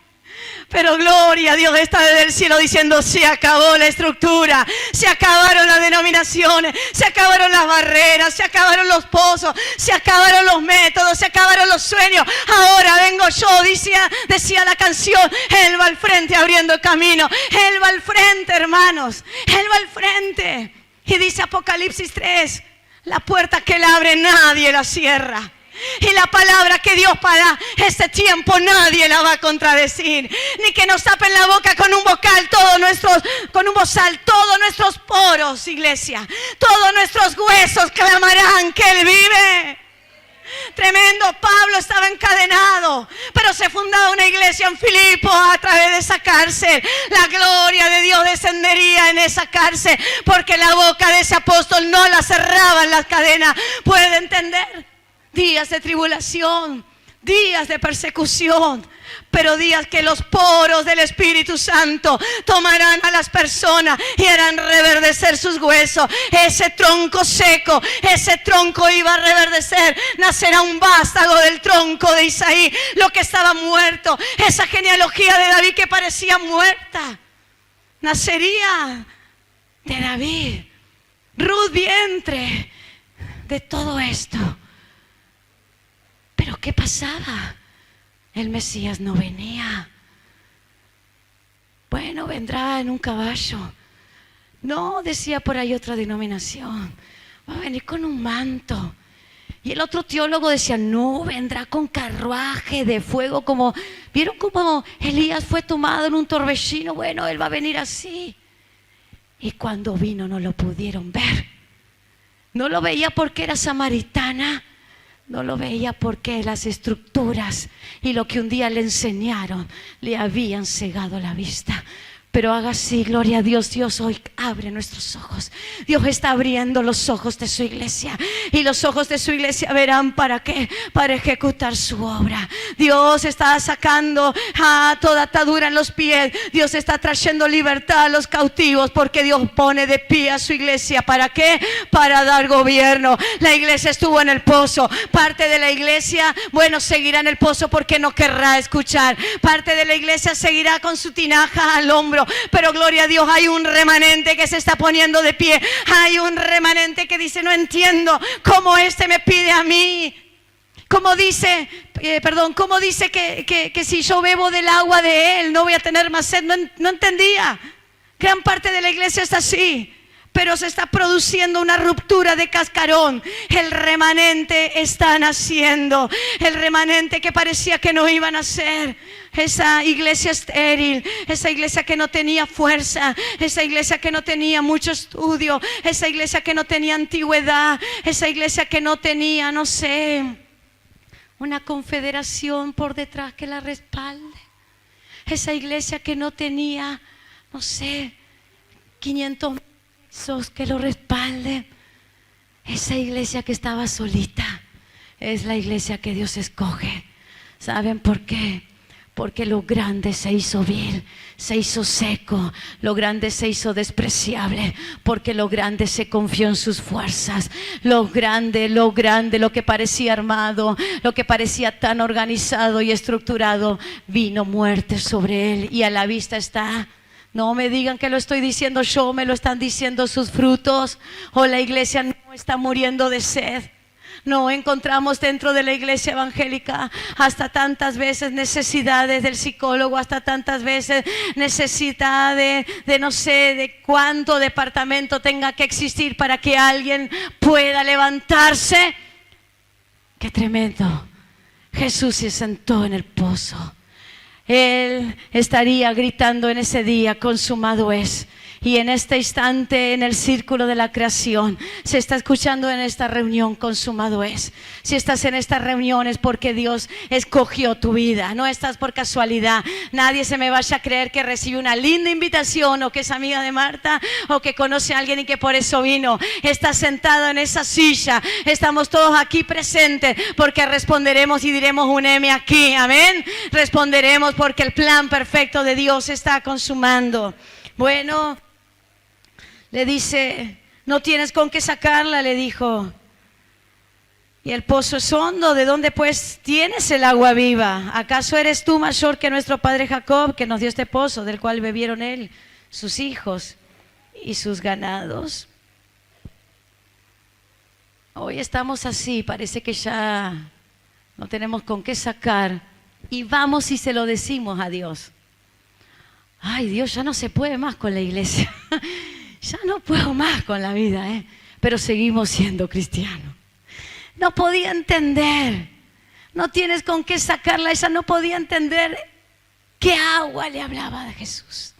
Pero gloria a Dios, está desde el cielo diciendo: se acabó la estructura, se acabaron las denominaciones, se acabaron las barreras, se acabaron los pozos, se acabaron los métodos, se acabaron los sueños. Ahora vengo yo, decía la canción. Él va al frente abriendo el camino. Él va al frente, hermanos. Él va al frente. Y dice Apocalipsis 3, la puerta que él abre nadie la cierra. Y la palabra que Dios para este tiempo nadie la va a contradecir. Ni que nos tapen la boca con un bozal todos nuestros poros, iglesia. Todos nuestros huesos clamarán que Él vive. Tremendo. Pablo estaba encadenado, pero se fundaba una iglesia en Filipos a través de esa cárcel. La gloria de Dios descendería en esa cárcel, porque la boca de ese apóstol no la cerraban las cadenas. ¿Puede entender? Días de tribulación, días de persecución, pero días que los poros del Espíritu Santo tomarán a las personas y harán reverdecer sus huesos. Ese tronco seco, ese tronco iba a reverdecer. Nacerá un vástago del tronco de Isaí, lo que estaba muerto. Esa genealogía de David que parecía muerta, nacería de David. Ruth, vientre de todo esto. Pero ¿qué pasaba? El Mesías no venía. Bueno, vendrá en un caballo. No, decía por ahí otra denominación, va a venir con un manto. Y el otro teólogo decía, no, vendrá con carruaje de fuego, como, ¿vieron cómo Elías fue tomado en un torbellino? Bueno, él va a venir así. Y cuando vino no lo pudieron ver. No lo veía porque era samaritana. No lo veía porque las estructuras y lo que un día le enseñaron le habían cegado la vista. Pero haga así, gloria a Dios. Dios hoy abre nuestros ojos. Dios está abriendo los ojos de su iglesia. Y los ojos de su iglesia verán para qué, para ejecutar su obra. Dios está sacando toda atadura en los pies. Dios está trayendo libertad a los cautivos, porque Dios pone de pie a su iglesia. ¿Para qué? Para dar gobierno. La iglesia estuvo en el pozo. Parte de la iglesia, bueno, seguirá en el pozo porque no querrá escuchar. Parte de la iglesia seguirá con su tinaja al hombro. Pero gloria a Dios, hay un remanente que se está poniendo de pie. Hay un remanente que dice, no entiendo cómo este me pide a mí. Cómo dice que si yo bebo del agua de él no voy a tener más sed. No entendía. Gran parte de la iglesia está así. Pero se está produciendo una ruptura de cascarón. El remanente está naciendo. El remanente que parecía que no iban a nacer. Esa iglesia estéril, esa iglesia que no tenía fuerza, esa iglesia que no tenía mucho estudio, esa iglesia que no tenía antigüedad, esa iglesia que no tenía, no sé, una confederación por detrás que la respalde. Esa iglesia que no tenía, no sé, 500 pesos que lo respalde. Esa iglesia que estaba solita es la iglesia que Dios escoge. ¿Saben por qué? Porque lo grande se hizo vil, se hizo seco, lo grande se hizo despreciable, porque lo grande se confió en sus fuerzas. Lo grande, lo que parecía armado, lo que parecía tan organizado y estructurado, vino muerte sobre él, y a la vista está. No me digan que lo estoy diciendo yo, me lo están diciendo sus frutos. O la iglesia no está muriendo de sed. No encontramos dentro de la iglesia evangélica hasta tantas veces necesidades del psicólogo, hasta tantas veces necesidad de no sé de cuánto departamento tenga que existir para que alguien pueda levantarse. ¡Qué tremendo! Jesús se sentó en el pozo. Él estaría gritando en ese día, consumado es. Y en este instante, en el círculo de la creación, se está escuchando en esta reunión, consumado es. Si estás en esta reunión es porque Dios escogió tu vida, no estás por casualidad. Nadie se me vaya a creer que recibe una linda invitación, o que es amiga de Marta, o que conoce a alguien y que por eso vino. Estás sentado en esa silla, estamos todos aquí presentes porque responderemos y diremos un M aquí, amén. Responderemos porque el plan perfecto de Dios se está consumando. Bueno, le dice, no tienes con qué sacarla, le dijo. Y el pozo es hondo, ¿de dónde pues tienes el agua viva? ¿Acaso eres tú mayor que nuestro padre Jacob, que nos dio este pozo, del cual bebieron él, sus hijos y sus ganados? Hoy estamos así, parece que ya no tenemos con qué sacar, y vamos y se lo decimos a Dios. Ay, Dios, ya no se puede más con la iglesia. Ya no puedo más con la vida, pero seguimos siendo cristianos. No podía entender. No tienes con qué sacarla. Ella no podía entender qué agua le hablaba de Jesús.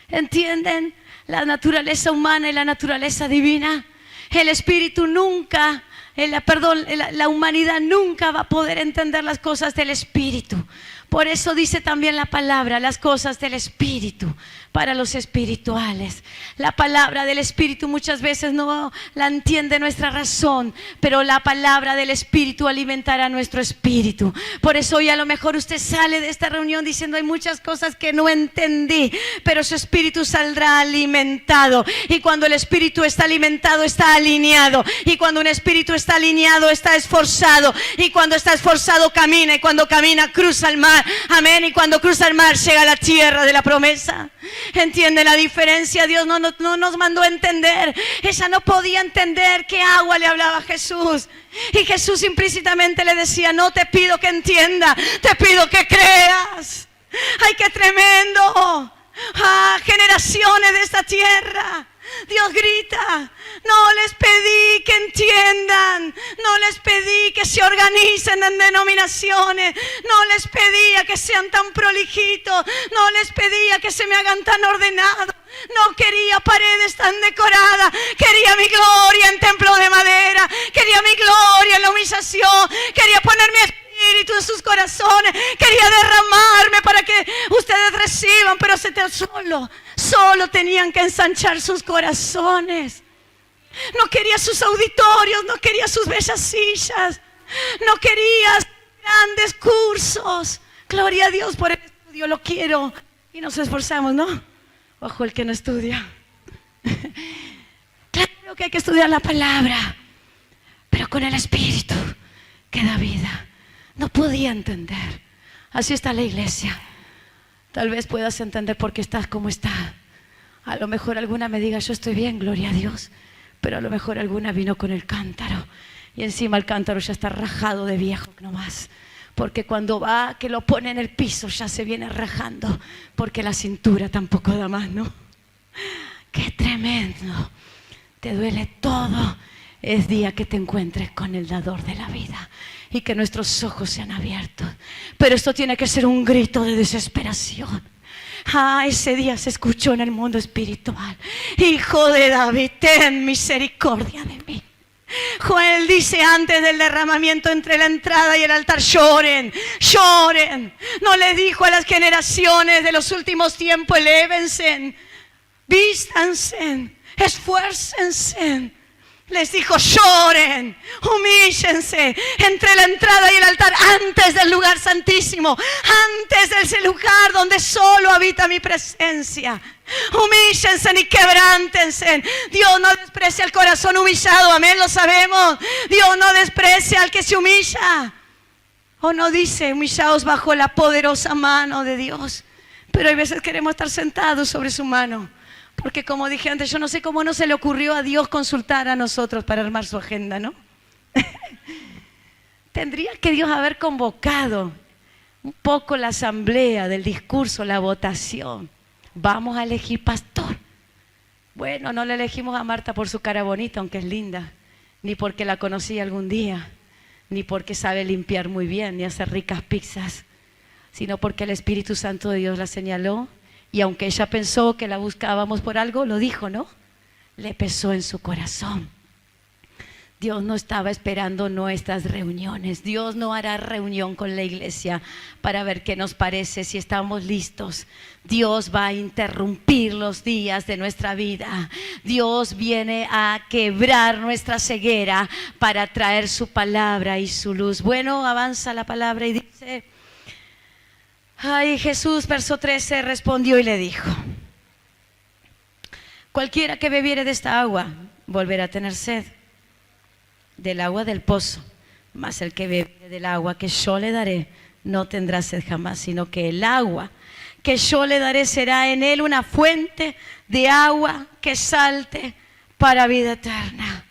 ¿Entienden? La naturaleza humana y la naturaleza divina. El espíritu nunca, la humanidad nunca va a poder entender las cosas del espíritu. Por eso dice también la palabra, las cosas del espíritu para los espirituales. La palabra del Espíritu muchas veces no la entiende nuestra razón, pero la palabra del Espíritu alimentará nuestro espíritu. Por eso hoy a lo mejor usted sale de esta reunión diciendo: hay muchas cosas que no entendí, pero su espíritu saldrá alimentado. Y cuando el espíritu está alimentado, está alineado. Y cuando un espíritu está alineado, está esforzado. Y cuando está esforzado, camina. Y cuando camina, cruza el mar. Amén. Y cuando cruza el mar, llega a la tierra de la promesa. ¿Entiende la diferencia? Dios no nos mandó a entender. Ella no podía entender qué agua le hablaba a Jesús. Y Jesús implícitamente le decía: no te pido que entienda, te pido que creas. ¡Ay, qué tremendo! Generaciones de esta tierra, Dios grita: no les pedí que entiendan, no les pedí que se organicen en denominaciones, no les pedía que sean tan prolijitos, no les pedía que se me hagan tan ordenados. No quería paredes tan decoradas, quería mi gloria en templo de madera, quería mi gloria en la humillación, quería poner mi espíritu en sus corazones, quería derramarme para que ustedes reciban, pero solo tenían que ensanchar sus corazones. No quería sus auditorios, no quería sus bellas sillas, no quería grandes cursos. Gloria a Dios por el estudio, lo quiero. Y nos esforzamos, ¿no? Ojo el que no estudia. Claro que hay que estudiar la palabra, pero con el Espíritu que da vida. No podía entender. Así está la iglesia. Tal vez puedas entender por qué estás como está. A lo mejor alguna me diga: yo estoy bien, gloria a Dios. Pero a lo mejor alguna vino con el cántaro y encima el cántaro ya está rajado de viejo nomás. Porque cuando va, que lo pone en el piso, ya se viene rajando. Porque la cintura tampoco da más, ¿no? ¡Qué tremendo! Te duele todo. Es día que te encuentres con el dador de la vida y que nuestros ojos sean abiertos. Pero esto tiene que ser un grito de desesperación. Ese día se escuchó en el mundo espiritual: Hijo de David, ten misericordia de mí. Joel dice antes del derramamiento entre la entrada y el altar: lloren, lloren. No le dijo a las generaciones de los últimos tiempos: elévense, vístanse, esfuércense. Les dijo: lloren, humíllense entre la entrada y el altar, antes del lugar santísimo, antes de ese lugar donde solo habita mi presencia. Humíllense y quebrántense. Dios no desprecia el corazón humillado, amén, lo sabemos. Dios no desprecia al que se humilla. O no dice: humillaos bajo la poderosa mano de Dios. Pero hay veces queremos estar sentados sobre su mano. Porque como dije antes, yo no sé cómo no se le ocurrió a Dios consultar a nosotros para armar su agenda, ¿no? Tendría que Dios haber convocado un poco la asamblea del discurso, la votación. Vamos a elegir pastor. Bueno, no le elegimos a Marta por su cara bonita, aunque es linda, ni porque la conocí algún día, ni porque sabe limpiar muy bien, ni hacer ricas pizzas, sino porque el Espíritu Santo de Dios la señaló. Y aunque ella pensó que la buscábamos por algo, lo dijo, ¿no? Le pesó en su corazón. Dios no estaba esperando nuestras reuniones. Dios no hará reunión con la iglesia para ver qué nos parece, si estamos listos. Dios va a interrumpir los días de nuestra vida. Dios viene a quebrar nuestra ceguera para traer su palabra y su luz. Bueno, avanza la palabra y dice: Jesús, verso 13, respondió y le dijo: cualquiera que bebiere de esta agua volverá a tener sed, del agua del pozo, mas el que bebiere del agua que yo le daré no tendrá sed jamás, sino que el agua que yo le daré será en él una fuente de agua que salte para vida eterna.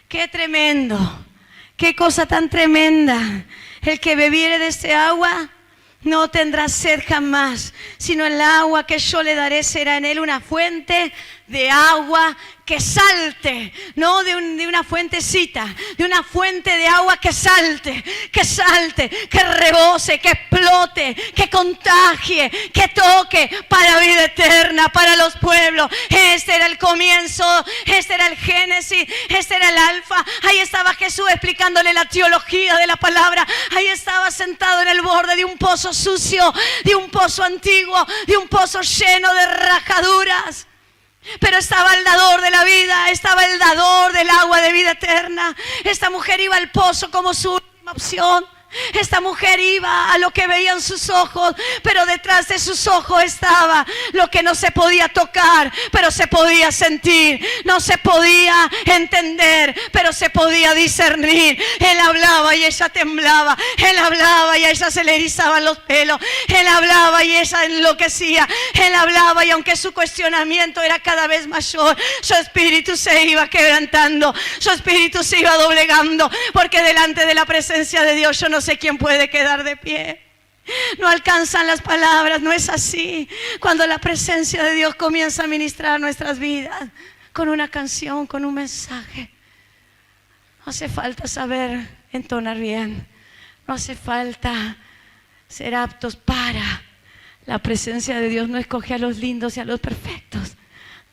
¡Qué tremendo! ¡Qué cosa tan tremenda! El que bebiere de este agua no tendrá sed jamás, sino el agua que yo le daré será en él una fuente de agua que salte, no de una fuentecita, de una fuente de agua que salte, que rebose, que explote, que contagie, que toque para vida eterna, para los pueblos. Este era el comienzo, este era el Génesis, este era el Alfa. Ahí estaba Jesús explicándole la teología de la palabra. Ahí estaba sentado en el borde de un pozo sucio, de un pozo antiguo, de un pozo lleno de rajaduras. Pero estaba el dador de la vida, estaba el dador del agua de vida eterna. Esta mujer iba al pozo como su última opción. Esta mujer iba a lo que veían sus ojos, pero detrás de sus ojos estaba lo que no se podía tocar, pero se podía sentir. No se podía entender, pero se podía discernir. Él hablaba y ella temblaba. Él hablaba y a ella se le erizaban los pelos. Él hablaba y ella enloquecía. Él hablaba y aunque su cuestionamiento era cada vez mayor, su espíritu se iba quebrantando, su espíritu se iba doblegando, porque delante de la presencia de Dios yo no sé quién puede quedar de pie. No alcanzan las palabras, no es así. Cuando la presencia de Dios comienza a ministrar nuestras vidas con una canción, con un mensaje, no hace falta saber entonar bien, no hace falta ser aptos para. La presencia de Dios no escoge a los lindos y a los perfectos.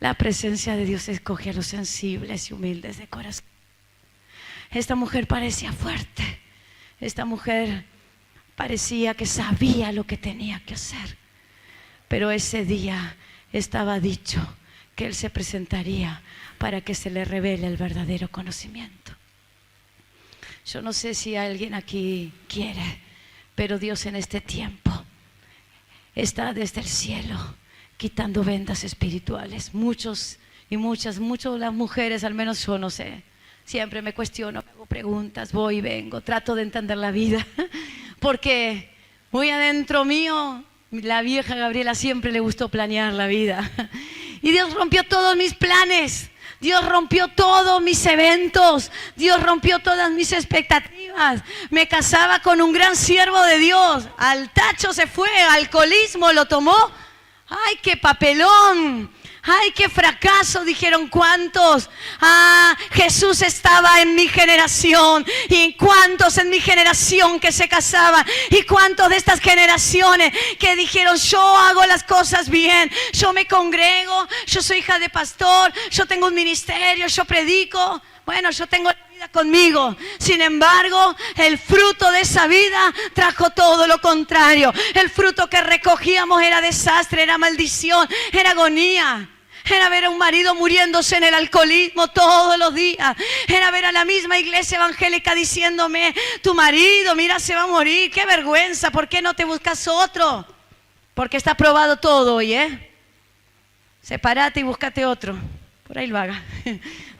La presencia de Dios escoge a los sensibles y humildes de corazón. Esta mujer parecía fuerte. Esta mujer parecía que sabía lo que tenía que hacer, pero ese día estaba dicho que Él se presentaría para que se le revele el verdadero conocimiento. Yo no sé si alguien aquí quiere, pero Dios en este tiempo está desde el cielo quitando vendas espirituales. Muchas las mujeres, al menos yo no sé. Siempre me cuestiono, me hago preguntas, voy y vengo, trato de entender la vida. Porque muy adentro mío, la vieja Gabriela siempre le gustó planear la vida. Y Dios rompió todos mis planes. Dios rompió todos mis eventos. Dios rompió todas mis expectativas. Me casaba con un gran siervo de Dios. Al tacho se fue, alcoholismo lo tomó. ¡Ay, qué papelón! ¡Ay, qué fracaso! Dijeron cuántos. Jesús estaba en mi generación. Y cuántos en mi generación que se casaban. Y cuántos de estas generaciones que dijeron: yo hago las cosas bien, yo me congrego, yo soy hija de pastor, yo tengo un ministerio, yo predico. Bueno, yo tengo la vida conmigo. Sin embargo, el fruto de esa vida trajo todo lo contrario. El fruto que recogíamos era desastre, era maldición, era agonía. Era ver a un marido muriéndose en el alcoholismo todos los días. Era ver a la misma iglesia evangélica diciéndome: tu marido, mira, se va a morir, qué vergüenza, ¿por qué no te buscas otro? Porque está probado todo hoy, Sepárate y búscate otro. Por ahí lo haga.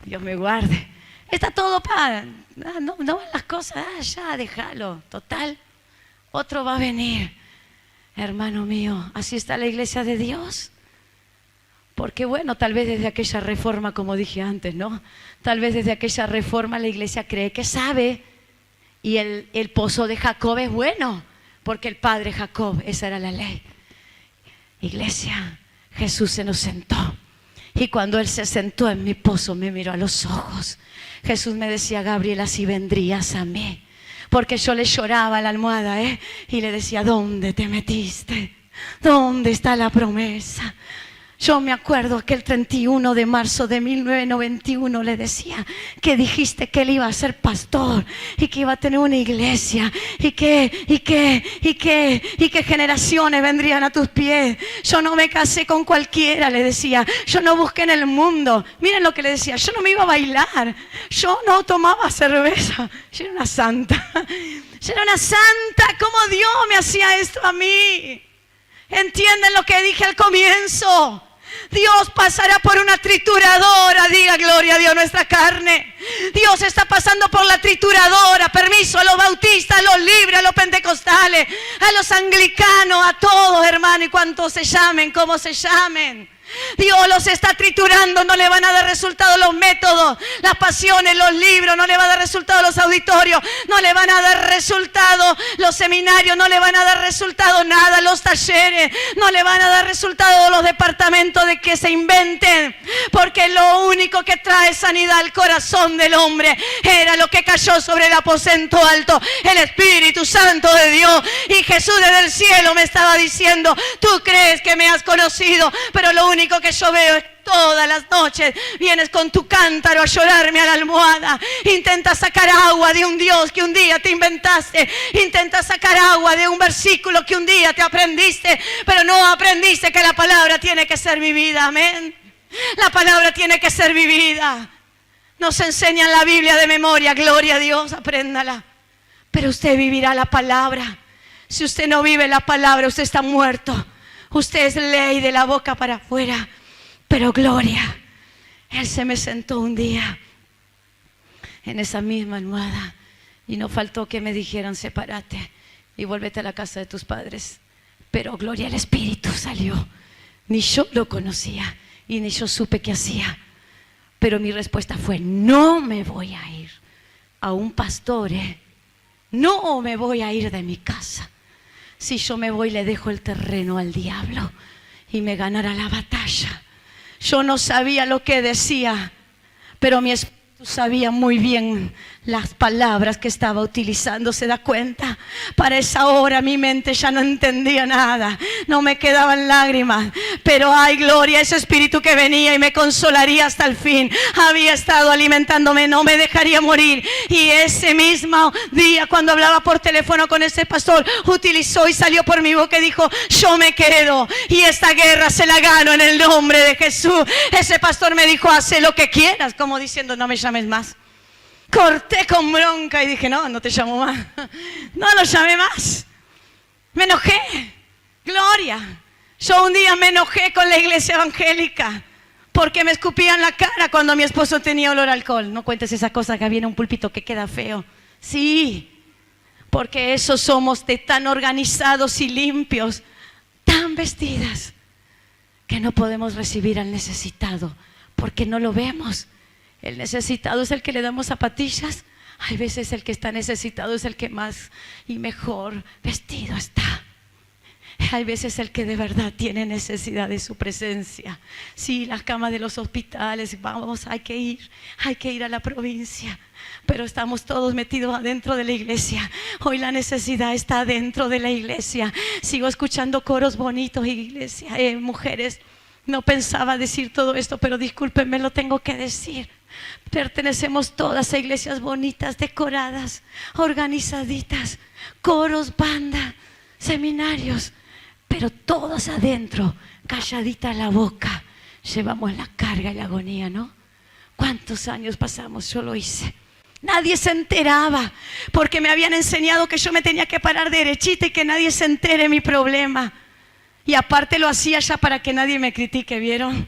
Dios me guarde. Está todo para. No van las cosas, ya, déjalo. Total, otro va a venir. Hermano mío, así está la iglesia de Dios. Porque bueno, tal vez desde aquella reforma, como dije antes, ¿no? Tal vez desde aquella reforma la iglesia cree que sabe. Y el pozo de Jacob es bueno, porque el padre Jacob, esa era la ley. Iglesia, Jesús se nos sentó. Y cuando Él se sentó en mi pozo, me miró a los ojos. Jesús me decía: Gabriela, si vendrías a mí. Porque yo le lloraba a la almohada, y le decía: ¿dónde te metiste? ¿Dónde está la promesa? Yo me acuerdo que el 31 de marzo de 1991 le decía que dijiste que él iba a ser pastor y que iba a tener una iglesia y que generaciones vendrían a tus pies. Yo no me casé con cualquiera, le decía. Yo no busqué en el mundo. Miren lo que le decía: yo no me iba a bailar. Yo no tomaba cerveza. Yo era una santa. Yo era una santa. ¿Cómo Dios me hacía esto a mí? ¿Entienden lo que dije al comienzo? Dios pasará por una trituradora, diga gloria a Dios, nuestra carne. Dios está pasando por la trituradora. Permiso a los bautistas, a los libres, a los pentecostales, a los anglicanos, a todos, hermano, y cuantos se llamen, como se llamen. Dios los está triturando. No le van a dar resultado los métodos, las pasiones, los libros. No le va a dar resultado los auditorios. No le van a dar resultado los seminarios. No le van a dar resultado nada los talleres. No le van a dar resultado los departamentos de que se inventen. Porque lo único que trae sanidad al corazón del hombre era lo que cayó sobre el aposento alto, el Espíritu Santo de Dios. Y Jesús desde el cielo me estaba diciendo: tú crees que me has conocido, pero lo único que yo veo es que todas las noches vienes con tu cántaro a llorarme a la almohada. Intentas sacar agua de un Dios que un día te inventaste. Intentas sacar agua de un versículo que un día te aprendiste, pero no aprendiste que la palabra tiene que ser vivida. Amén. La palabra tiene que ser vivida. Nos enseñan la Biblia de memoria, gloria a Dios, apréndala. Pero usted vivirá la palabra. Si usted no vive la palabra, usted está muerto. Usted es ley de la boca para afuera. Pero gloria, Él se me sentó un día en esa misma almohada y no faltó que me dijeran: sepárate y vuélvete a la casa de tus padres. Pero gloria, el Espíritu salió. Ni yo lo conocía y ni yo supe qué hacía. Pero mi respuesta fue: no me voy a ir a un pastor, no me voy a ir de mi casa. Si yo me voy, le dejo el terreno al diablo y me ganará la batalla. Yo no sabía lo que decía, pero mi espíritu sabía muy bien las palabras que estaba utilizando. ¿Se da cuenta? Para esa hora mi mente ya no entendía nada, no me quedaban lágrimas, pero ay, gloria, ese espíritu que venía y me consolaría hasta el fin había estado alimentándome, no me dejaría morir. Y ese mismo día, cuando hablaba por teléfono con ese pastor, utilizó y salió por mi boca y dijo: yo me quedo y esta guerra se la gano en el nombre de Jesús. Ese pastor me dijo: hace lo que quieras, como diciendo: no me llames más. Corté con bronca y dije: no te llamo más. No lo llamé más. Me enojé. Gloria. Yo un día me enojé con la iglesia evangélica porque me escupían la cara cuando mi esposo tenía olor a alcohol. No cuentes esa cosa que había en un púlpito que queda feo. Sí, porque esos somos de tan organizados y limpios, tan vestidas, que no podemos recibir al necesitado porque no lo vemos. El necesitado es el que le damos zapatillas. Hay veces el que está necesitado es el que más y mejor vestido está. Hay veces el que de verdad tiene necesidad de su presencia. Sí, las camas de los hospitales, vamos, hay que ir a la provincia. Pero estamos todos metidos adentro de la iglesia. Hoy la necesidad está dentro de la iglesia. Sigo escuchando coros bonitos, iglesia, mujeres. No pensaba decir todo esto, pero discúlpenme, lo tengo que decir. Pertenecemos todas a iglesias bonitas, decoradas, organizaditas, coros, banda, seminarios, pero todos adentro, calladita la boca, llevamos la carga y la agonía, ¿no? ¿Cuántos años pasamos? Yo lo hice. Nadie se enteraba porque me habían enseñado que yo me tenía que parar derechita y que nadie se entere de mi problema. Y aparte lo hacía ya para que nadie me critique, ¿vieron?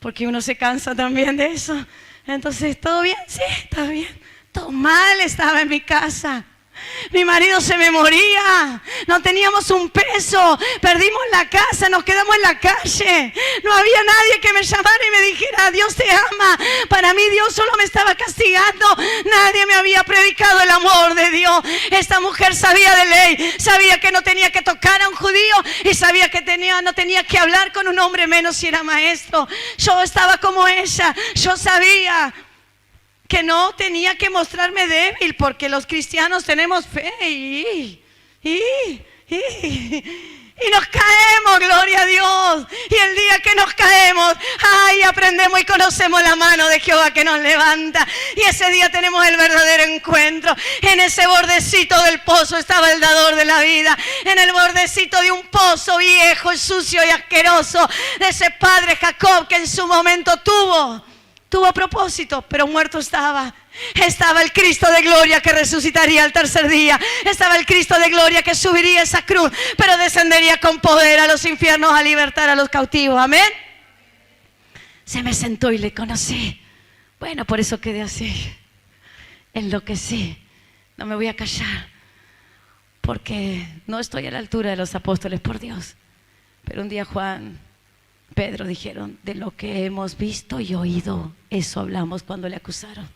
Porque uno se cansa también de eso. Entonces, ¿todo bien? Sí, está bien. Todo mal estaba en mi casa. Mi marido se me moría. No teníamos un peso. Perdimos la casa, nos quedamos en la calle. No había nadie que me llamara y me dijera: Dios te ama. Para mí Dios solo me estaba castigando. Nadie me había predicado el amor de Dios. Esta mujer sabía de ley, sabía que no tenía que tocar a un judío y sabía que no tenía que hablar con un hombre, menos si era maestro. Yo estaba como ella. Yo sabía que no tenía que mostrarme débil, porque los cristianos tenemos fe y nos caemos, gloria a Dios. Y el día que nos caemos, ay, aprendemos y conocemos la mano de Jehová que nos levanta. Y ese día tenemos el verdadero encuentro. En ese bordecito del pozo estaba el dador de la vida. En el bordecito de un pozo viejo, sucio y asqueroso, de ese padre Jacob que en su momento tuvo propósito, pero muerto estaba. Estaba el Cristo de gloria que resucitaría al tercer día. Estaba el Cristo de gloria que subiría esa cruz, pero descendería con poder a los infiernos a libertar a los cautivos. Amén. Se me sentó y le conocí. Bueno, por eso quedé así. enloquecí. No me voy a callar, porque no estoy a la altura de los apóstoles, por Dios. Pero un día Juan, Pedro dijeron, de lo que hemos visto y oído, eso hablamos cuando le acusaron.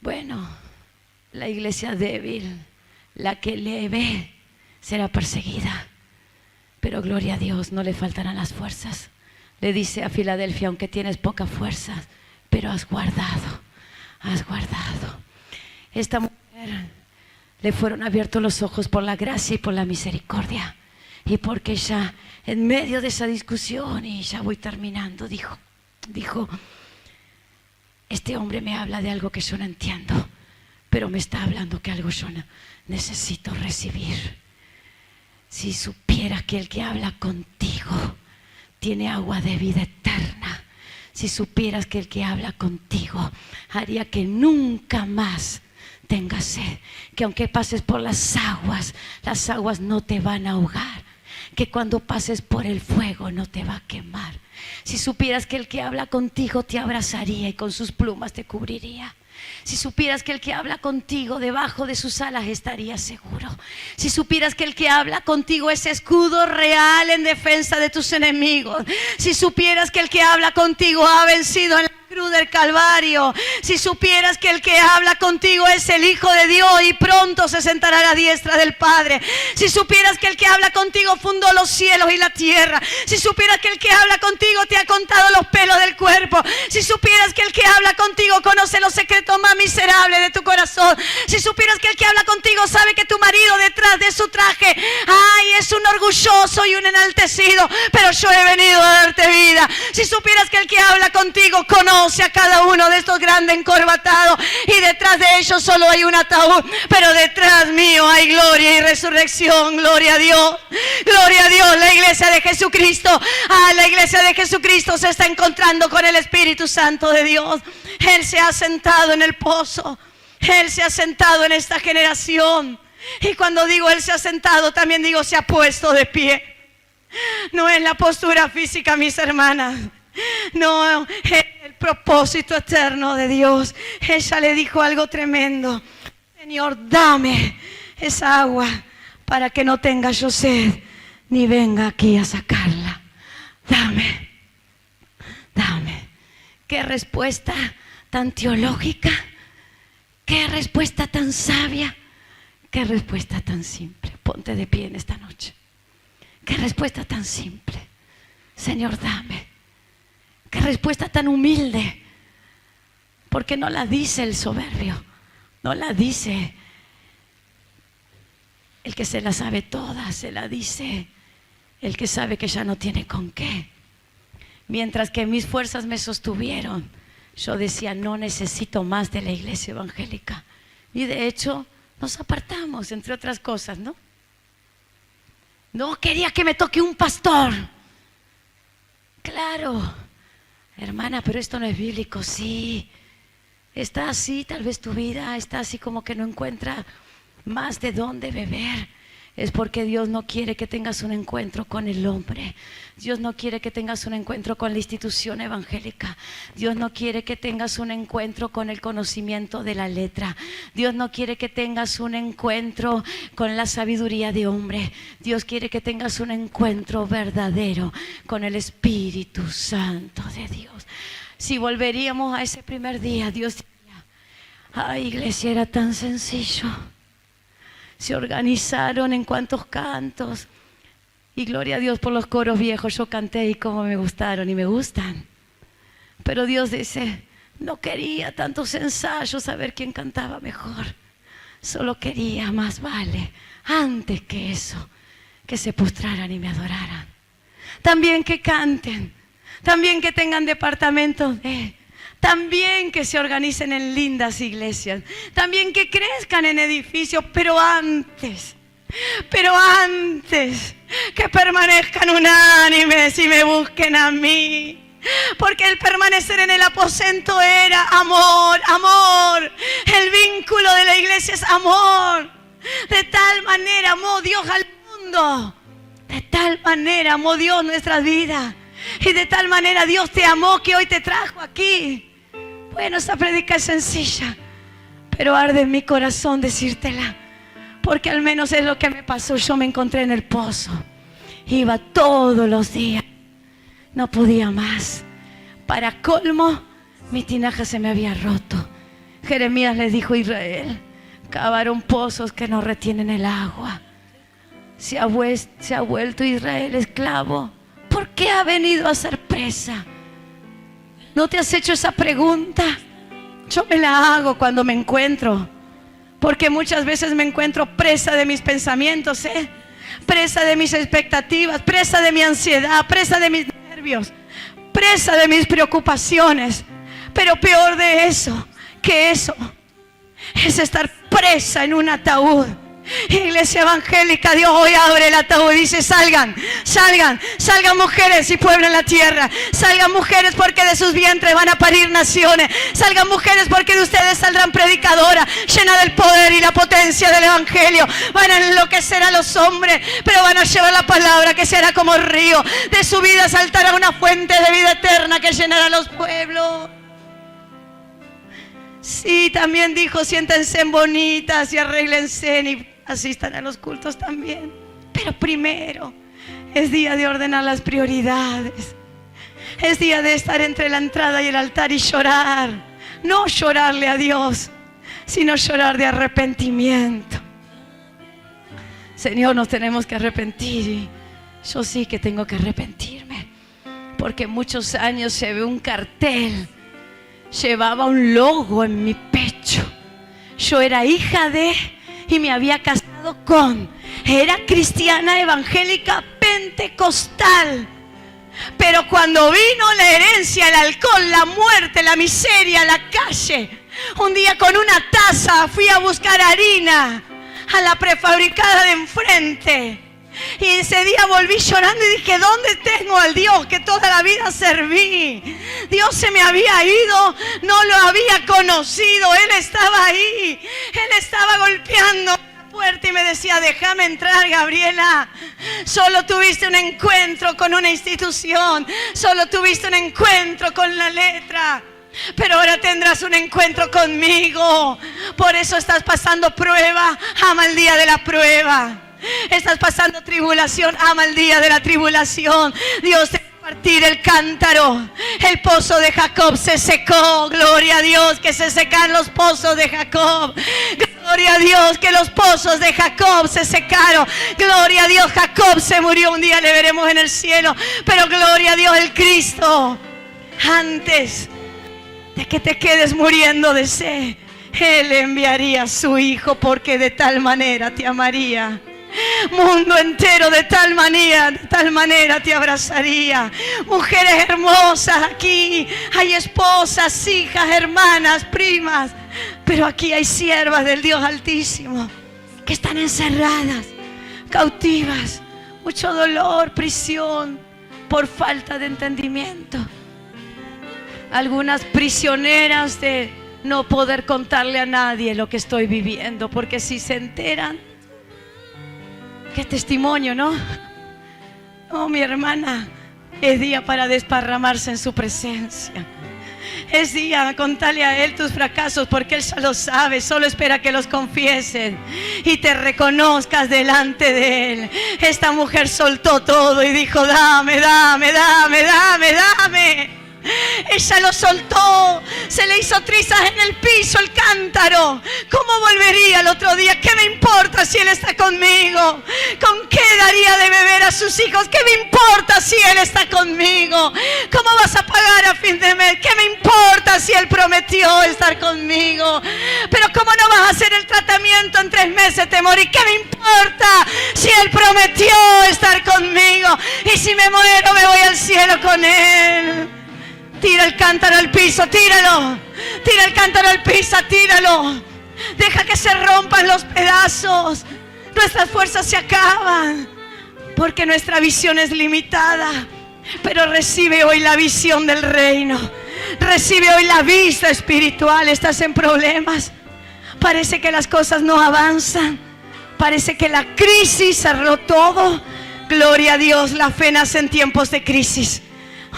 Bueno, la iglesia débil, la que le ve, será perseguida. Pero gloria a Dios, no le faltarán las fuerzas. Le dice a Filadelfia, aunque tienes pocas fuerzas, pero has guardado, has guardado. Esta mujer le fueron abiertos los ojos por la gracia y por la misericordia. Y porque ella, en medio de esa discusión, y ya voy terminando, dijo, este hombre me habla de algo que yo no entiendo, pero me está hablando que algo yo necesito recibir. Si supieras que el que habla contigo tiene agua de vida eterna, si supieras que el que habla contigo haría que nunca más tengas sed, que aunque pases por las aguas no te van a ahogar, que cuando pases por el fuego no te va a quemar. Si supieras que el que habla contigo te abrazaría y con sus plumas te cubriría. Si supieras que el que habla contigo debajo de sus alas estaría seguro. Si supieras que el que habla contigo es escudo real en defensa de tus enemigos. Si supieras que el que habla contigo ha vencido en la cruz del Calvario. Si supieras que el que habla contigo es el Hijo de Dios y pronto se sentará a la diestra del Padre. Si supieras que el que habla contigo fundó los cielos y la tierra. Si supieras que el que habla contigo te ha contado los pelos del cuerpo. Si supieras que el que habla contigo conoce los secretos más miserables de tu corazón. Si supieras que el que habla contigo sabe que tu marido detrás de su traje, es un orgulloso y un enaltecido, pero yo he venido a darte vida. Si supieras que el que habla contigo conoce a cada uno de estos grandes encorbatados y detrás de ellos solo hay un ataúd, pero detrás mío hay gloria y resurrección. Gloria a Dios, gloria a Dios. La iglesia de Jesucristo, la iglesia de Jesucristo se está encontrando con el Espíritu Santo de Dios. Él se ha sentado en el pozo, Él se ha sentado en esta generación. Y cuando digo Él se ha sentado, también digo se ha puesto de pie. No es la postura física, mis hermanas. No, es el propósito eterno de Dios. Ella le dijo algo tremendo: Señor, dame esa agua para que no tenga yo sed, ni venga aquí a sacarla. Dame, dame. Qué respuesta tan teológica, qué respuesta tan sabia, qué respuesta tan simple. Ponte de pie en esta noche. Qué respuesta tan simple. Señor, dame. Qué respuesta tan humilde, porque no la dice el soberbio, no la dice el que se la sabe toda, se la dice el que sabe que ya no tiene con qué. Mientras que mis fuerzas me sostuvieron, yo decía, no necesito más de la iglesia evangélica. Y de hecho nos apartamos, entre otras cosas, ¿no? No quería que me toque un pastor. Claro, hermana, pero esto no es bíblico. Sí, está así, tal vez tu vida está así como que no encuentra más de dónde beber. Es porque Dios no quiere que tengas un encuentro con el hombre. Dios no quiere que tengas un encuentro con la institución evangélica. Dios no quiere que tengas un encuentro con el conocimiento de la letra. Dios no quiere que tengas un encuentro con la sabiduría de hombre. Dios quiere que tengas un encuentro verdadero con el Espíritu Santo de Dios. Si volveríamos a ese primer día, Dios diría, ay, iglesia, era tan sencillo. Se organizaron en cuantos cantos. Y gloria a Dios por los coros viejos. Yo canté y cómo me gustaron y me gustan. Pero Dios dice, no quería tantos ensayos a ver quién cantaba mejor. Solo quería, más vale, antes que eso, que se postraran y me adoraran. También que canten. También que tengan departamentos también que se organicen en lindas iglesias, también que crezcan en edificios, pero antes que permanezcan unánimes y me busquen a mí. Porque el permanecer en el aposento era amor, amor. El vínculo de la iglesia es amor. De tal manera amó Dios al mundo, de tal manera amó Dios nuestras vidas, y de tal manera Dios te amó que hoy te trajo aquí. Bueno, esta prédica es sencilla, pero arde en mi corazón decírtela, porque al menos es lo que me pasó. Yo me encontré en el pozo, iba todos los días, no podía más. Para colmo, mi tinaja se me había roto. Jeremías les dijo a Israel: cavaron pozos que no retienen el agua. Se ha vuelto Israel esclavo. ¿Por qué ha venido a ser presa? ¿No te has hecho esa pregunta? Yo me la hago cuando me encuentro, porque muchas veces me encuentro presa de mis pensamientos, presa de mis expectativas, presa de mi ansiedad, presa de mis nervios, presa de mis preocupaciones. Pero peor de eso, que eso, es estar presa en un ataúd. Iglesia evangélica, Dios hoy abre el ataúd y dice: salgan, salgan, salgan mujeres y pueblen la tierra. Salgan mujeres, porque de sus vientres van a parir naciones. Salgan mujeres, porque de ustedes saldrán predicadoras llenas del poder y la potencia del evangelio. Van a enloquecer a los hombres, pero van a llevar la palabra que será como río. De su vida saltará una fuente de vida eterna que llenará los pueblos. Sí, también dijo: siéntense bonitas y arréglense y asistan a los cultos también. Pero primero es día de ordenar las prioridades. Es día de estar entre la entrada y el altar y llorar. No llorarle a Dios, sino llorar de arrepentimiento. Señor, nos tenemos que arrepentir, y yo sí que tengo que arrepentirme, porque muchos años llevé un cartel, llevaba un logo en mi pecho. Yo era hija de, y me había casado con, era cristiana evangélica pentecostal. Pero cuando vino la herencia, el alcohol, la muerte, la miseria, la calle, un día con una taza fui a buscar harina a la prefabricada de enfrente. Y ese día volví llorando y dije: ¿dónde tengo al Dios que toda la vida serví? Dios se me había ido, no lo había conocido. Él estaba ahí, Él estaba golpeando la puerta y me decía: déjame entrar, Gabriela. Solo tuviste un encuentro con una institución, solo tuviste un encuentro con la letra, pero ahora tendrás un encuentro conmigo. Por eso estás pasando prueba, ama el día de la prueba. Estás pasando tribulación, ama el día de la tribulación. Dios te va a partir el cántaro. El pozo de Jacob se secó. Gloria a Dios que se secan los pozos de Jacob. Gloria a Dios que los pozos de Jacob se secaron. Gloria a Dios, Jacob se murió, un día le veremos en el cielo. Pero gloria a Dios, el Cristo, antes de que te quedes muriendo de sed, Él enviaría a su Hijo, porque de tal manera te amaría. Mundo entero, de tal manera te abrazaría. Mujeres hermosas, aquí hay esposas, hijas, hermanas, primas, pero aquí hay siervas del Dios Altísimo que están encerradas, cautivas, mucho dolor, prisión por falta de entendimiento. Algunas prisioneras de no poder contarle a nadie lo que estoy viviendo, porque si se enteran, qué testimonio, ¿no? Oh, mi hermana, es día para desparramarse en su presencia. Es día, contale a Él tus fracasos, porque Él ya lo sabe. Solo espera que los confieses y te reconozcas delante de Él. Esta mujer soltó todo y dijo: dame, dame, dame, dame, dame. Ella lo soltó, se le hizo trizas en el piso el cántaro. ¿Cómo volvería el otro día? ¿Qué me importa si Él está conmigo? ¿Con qué daría de beber a sus hijos? ¿Qué me importa si Él está conmigo? ¿Cómo vas a pagar a fin de mes? ¿Qué me importa si Él prometió estar conmigo? Pero ¿cómo no vas a hacer el tratamiento en 3 meses? Te morí. ¿Qué me importa si Él prometió estar conmigo? Y si me muero, me voy al cielo con Él. Tira el cántaro al piso, tíralo. Tira el cántaro al piso, tíralo. Deja que se rompan los pedazos. Nuestras fuerzas se acaban, porque nuestra visión es limitada. Pero recibe hoy la visión del reino. Recibe hoy la vista espiritual. Estás en problemas. Parece que las cosas no avanzan. Parece que la crisis cerró todo. Gloria a Dios, la fe nace en tiempos de crisis.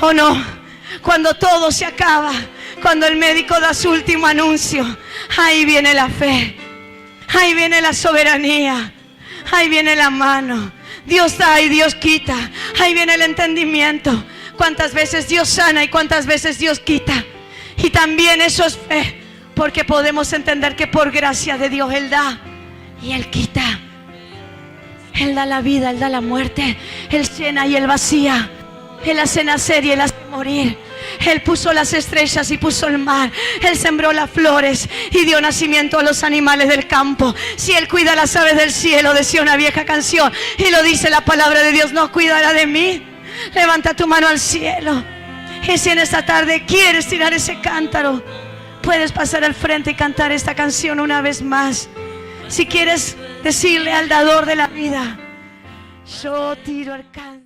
¿O no? Cuando todo se acaba, Cuando el médico da su último anuncio, ahí viene la fe, ahí viene la soberanía, ahí viene la mano. Dios da y Dios quita, ahí viene el entendimiento. Cuántas veces Dios sana y cuántas veces Dios quita. Y también eso es fe, porque podemos entender que por gracia de Dios Él da y Él quita. Él da la vida, Él da la muerte, Él llena y Él vacía, Él hace nacer y Él hace morir. Él puso las estrellas y puso el mar. Él sembró las flores y dio nacimiento a los animales del campo. Si Él cuida las aves del cielo, decía una vieja canción, y lo dice la palabra de Dios, ¿no cuidará de mí? Levanta tu mano al cielo. Y si en esta tarde quieres tirar ese cántaro, puedes pasar al frente y cantar esta canción una vez más. Si quieres decirle al dador de la vida, yo tiro el cántaro.